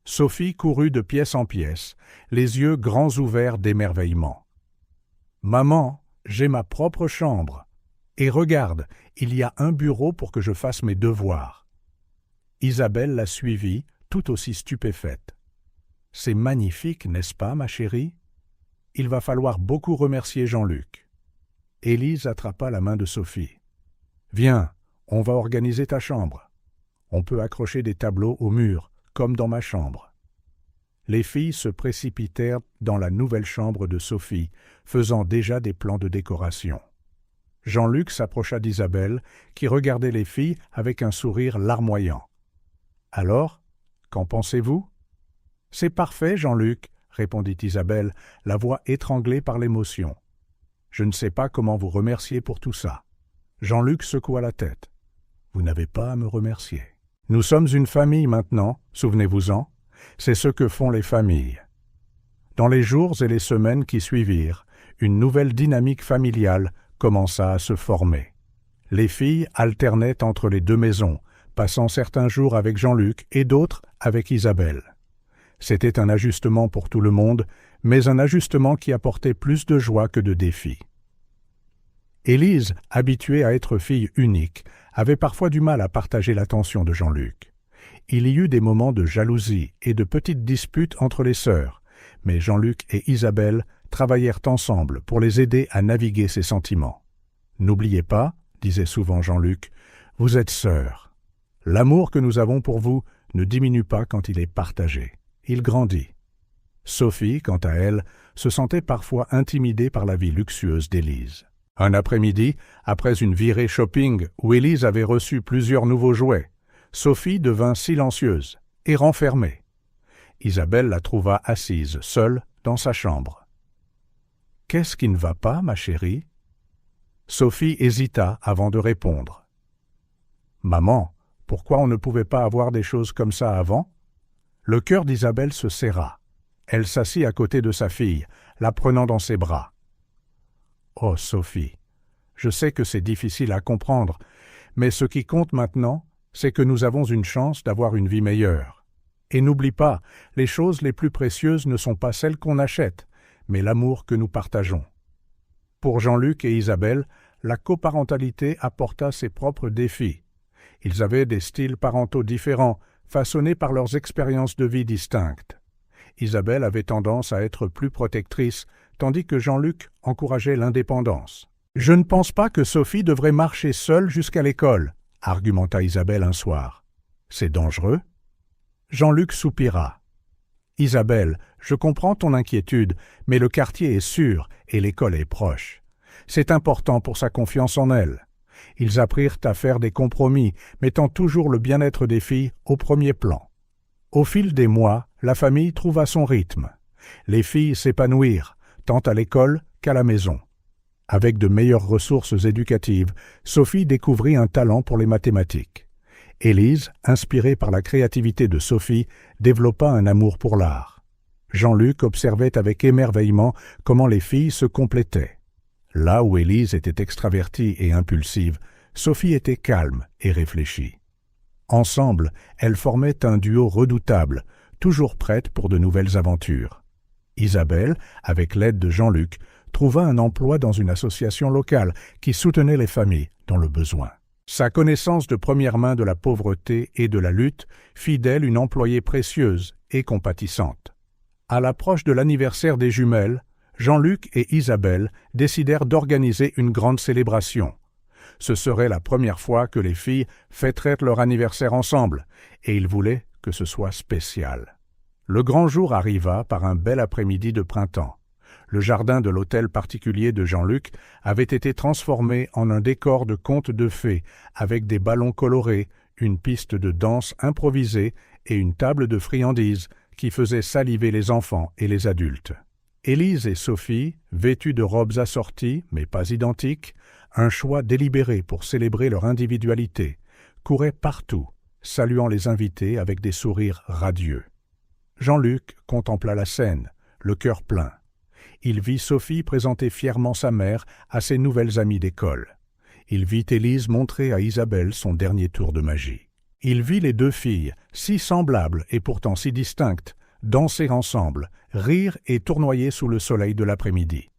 Sophie courut de pièce en pièce, les yeux grands ouverts d'émerveillement. « Maman, j'ai ma propre chambre. Et regarde, il y a un bureau pour que je fasse mes devoirs. » Isabelle la suivit, tout aussi stupéfaite. « C'est magnifique, n'est-ce pas, ma chérie ? Il va falloir beaucoup remercier Jean-Luc. » Élise attrapa la main de Sophie. « Viens, on va organiser ta chambre. On peut accrocher des tableaux au mur, comme dans ma chambre. » Les filles se précipitèrent dans la nouvelle chambre de Sophie, faisant déjà des plans de décoration. Jean-Luc s'approcha d'Isabelle, qui regardait les filles avec un sourire larmoyant. « Alors, qu'en pensez-vous ?»« C'est parfait, Jean-Luc, » répondit Isabelle, la voix étranglée par l'émotion. « Je ne sais pas comment vous remercier pour tout ça. » Jean-Luc secoua la tête. « Vous n'avez pas à me remercier. Nous sommes une famille maintenant, souvenez-vous-en. C'est ce que font les familles. » Dans les jours et les semaines qui suivirent, une nouvelle dynamique familiale commença à se former. Les filles alternaient entre les deux maisons, passant certains jours avec Jean-Luc et d'autres avec Isabelle. C'était un ajustement pour tout le monde, mais un ajustement qui apportait plus de joie que de défis. Élise, habituée à être fille unique, avait parfois du mal à partager l'attention de Jean-Luc. Il y eut des moments de jalousie et de petites disputes entre les sœurs, mais Jean-Luc et Isabelle travaillèrent ensemble pour les aider à naviguer ces sentiments. « N'oubliez pas, disait souvent Jean-Luc, vous êtes sœurs. L'amour que nous avons pour vous ne diminue pas quand il est partagé. Il grandit. » Sophie, quant à elle, se sentait parfois intimidée par la vie luxueuse d'Élise. Un après-midi, après une virée shopping où Élise avait reçu plusieurs nouveaux jouets, Sophie devint silencieuse et renfermée. Isabelle la trouva assise, seule, dans sa chambre. « Qu'est-ce qui ne va pas, ma chérie ?» Sophie hésita avant de répondre. « Maman, pourquoi on ne pouvait pas avoir des choses comme ça avant ?» Le cœur d'Isabelle se serra. Elle s'assit à côté de sa fille, la prenant dans ses bras. « Oh, Sophie, je sais que c'est difficile à comprendre, mais ce qui compte maintenant, c'est que nous avons une chance d'avoir une vie meilleure. Et n'oublie pas, les choses les plus précieuses ne sont pas celles qu'on achète, mais l'amour que nous partageons. » Pour Jean-Luc et Isabelle, la coparentalité apporta ses propres défis. Ils avaient des styles parentaux différents, façonnés par leurs expériences de vie distinctes. Isabelle avait tendance à être plus protectrice, tandis que Jean-Luc encourageait l'indépendance. « Je ne pense pas que Sophie devrait marcher seule jusqu'à l'école, » argumenta Isabelle un soir. « C'est dangereux ?» Jean-Luc soupira. « Isabelle, je comprends ton inquiétude, mais le quartier est sûr et l'école est proche. C'est important pour sa confiance en elle. » Ils apprirent à faire des compromis, mettant toujours le bien-être des filles au premier plan. Au fil des mois, la famille trouva son rythme. Les filles s'épanouirent, tant à l'école qu'à la maison. Avec de meilleures ressources éducatives, Sophie découvrit un talent pour les mathématiques. Élise, inspirée par la créativité de Sophie, développa un amour pour l'art. Jean-Luc observait avec émerveillement comment les filles se complétaient. Là où Élise était extravertie et impulsive, Sophie était calme et réfléchie. Ensemble, elles formaient un duo redoutable, toujours prête pour de nouvelles aventures. Isabelle, avec l'aide de Jean-Luc, trouva un emploi dans une association locale qui soutenait les familles dans le besoin. Sa connaissance de première main de la pauvreté et de la lutte fit d'elle une employée précieuse et compatissante. À l'approche de l'anniversaire des jumelles, Jean-Luc et Isabelle décidèrent d'organiser une grande célébration. Ce serait la première fois que les filles fêteraient leur anniversaire ensemble, et ils voulaient que ce soit spécial. Le grand jour arriva par un bel après-midi de printemps. Le jardin de l'hôtel particulier de Jean-Luc avait été transformé en un décor de conte de fées, avec des ballons colorés, une piste de danse improvisée et une table de friandises qui faisait saliver les enfants et les adultes. Élise et Sophie, vêtues de robes assorties, mais pas identiques, un choix délibéré pour célébrer leur individualité, couraient partout, saluant les invités avec des sourires radieux. Jean-Luc contempla la scène, le cœur plein. Il vit Sophie présenter fièrement sa mère à ses nouvelles amies d'école. Il vit Élise montrer à Isabelle son dernier tour de magie. Il vit les deux filles, si semblables et pourtant si distinctes, danser ensemble, rire et tournoyer sous le soleil de l'après-midi.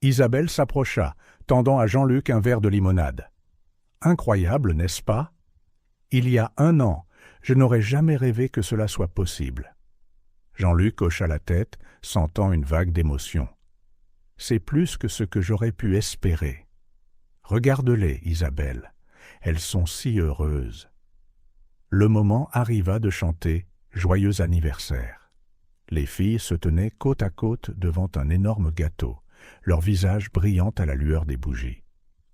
Isabelle s'approcha, tendant à Jean-Luc un verre de limonade. « Incroyable, n'est-ce pas ? Il y a 1 an, je n'aurais jamais rêvé que cela soit possible. » Jean-Luc hocha la tête, sentant une vague d'émotion. « C'est plus que ce que j'aurais pu espérer. Regarde-les, Isabelle, elles sont si heureuses. » Le moment arriva de chanter « Joyeux anniversaire ». Les filles se tenaient côte à côte devant un énorme gâteau, leur visage brillant à la lueur des bougies.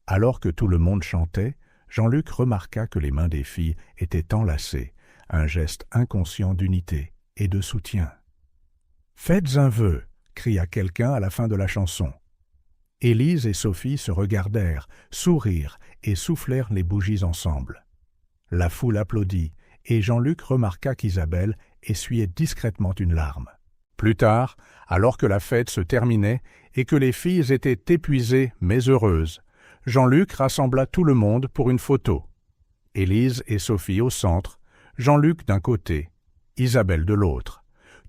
Alors que tout le monde chantait, Jean-Luc remarqua que les mains des filles étaient enlacées, un geste inconscient d'unité et de soutien. « Faites un vœu !» cria quelqu'un à la fin de la chanson. Élise et Sophie se regardèrent, sourirent et soufflèrent les bougies ensemble. La foule applaudit, et Jean-Luc remarqua qu'Isabelle essuyait discrètement une larme. Plus tard, alors que la fête se terminait et que les filles étaient épuisées mais heureuses, Jean-Luc rassembla tout le monde pour une photo. Élise et Sophie au centre, Jean-Luc d'un côté, Isabelle de l'autre,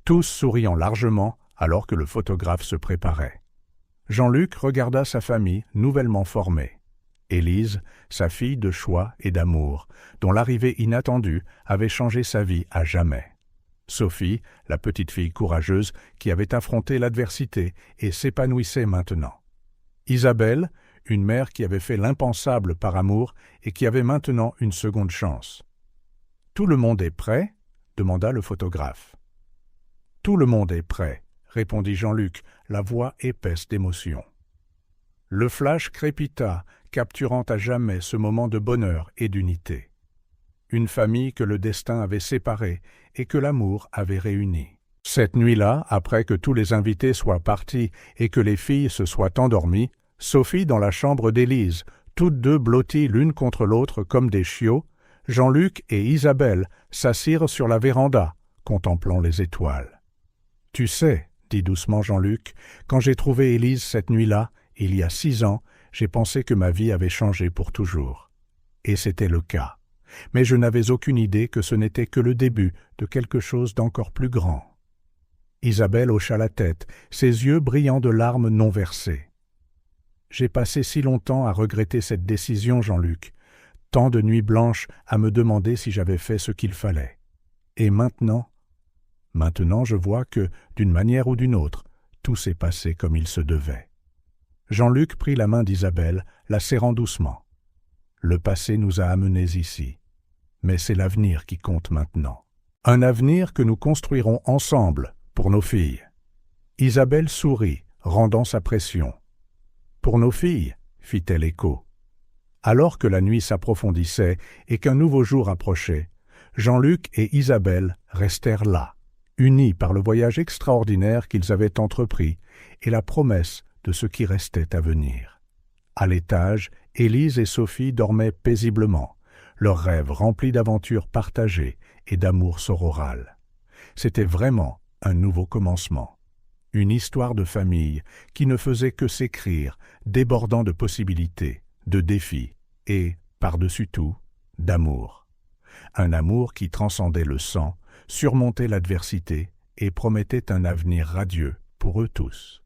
tous souriant largement alors que le photographe se préparait. Jean-Luc regarda sa famille nouvellement formée. Élise, sa fille de choix et d'amour, dont l'arrivée inattendue avait changé sa vie à jamais. Sophie, la petite fille courageuse qui avait affronté l'adversité et s'épanouissait maintenant. Isabelle, une mère qui avait fait l'impensable par amour et qui avait maintenant une seconde chance. « Tout le monde est prêt ?» demanda le photographe. « Tout le monde est prêt », répondit Jean-Luc, la voix épaisse d'émotion. Le flash crépita, capturant à jamais ce moment de bonheur et d'unité. Une famille que le destin avait séparée et que l'amour avait réunie. Cette nuit-là, après que tous les invités soient partis et que les filles se soient endormies, Sophie dans la chambre d'Élise, toutes deux blotties l'une contre l'autre comme des chiots, Jean-Luc et Isabelle s'assirent sur la véranda, contemplant les étoiles. « Tu sais, » dit doucement Jean-Luc, « quand j'ai trouvé Élise cette nuit-là, il y a 6 ans, j'ai pensé que ma vie avait changé pour toujours. Et c'était le cas. Mais je n'avais aucune idée que ce n'était que le début de quelque chose d'encore plus grand. » Isabelle hocha la tête, ses yeux brillant de larmes non versées. « J'ai passé si longtemps à regretter cette décision, Jean-Luc, tant de nuits blanches à me demander si j'avais fait ce qu'il fallait. Et maintenant, je vois que, d'une manière ou d'une autre, tout s'est passé comme il se devait. » Jean-Luc prit la main d'Isabelle, la serrant doucement. « Le passé nous a amenés ici, mais c'est l'avenir qui compte maintenant. Un avenir que nous construirons ensemble pour nos filles. » Isabelle sourit, rendant sa pression. « Pour nos filles » fit-elle écho. Alors que la nuit s'approfondissait et qu'un nouveau jour approchait, Jean-Luc et Isabelle restèrent là, unis par le voyage extraordinaire qu'ils avaient entrepris et la promesse de ce qui restait à venir. À l'étage, Élise et Sophie dormaient paisiblement, leurs rêves remplis d'aventures partagées et d'amour sororal. C'était vraiment un nouveau commencement. Une histoire de famille qui ne faisait que s'écrire, débordant de possibilités, de défis et, par-dessus tout, d'amour. Un amour qui transcendait le sang, surmontait l'adversité et promettait un avenir radieux pour eux tous.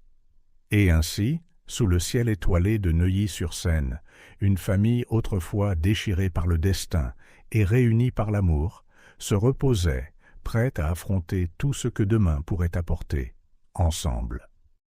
Et ainsi, sous le ciel étoilé de Neuilly-sur-Seine, une famille autrefois déchirée par le destin et réunie par l'amour, se reposait, prête à affronter tout ce que demain pourrait apporter, ensemble.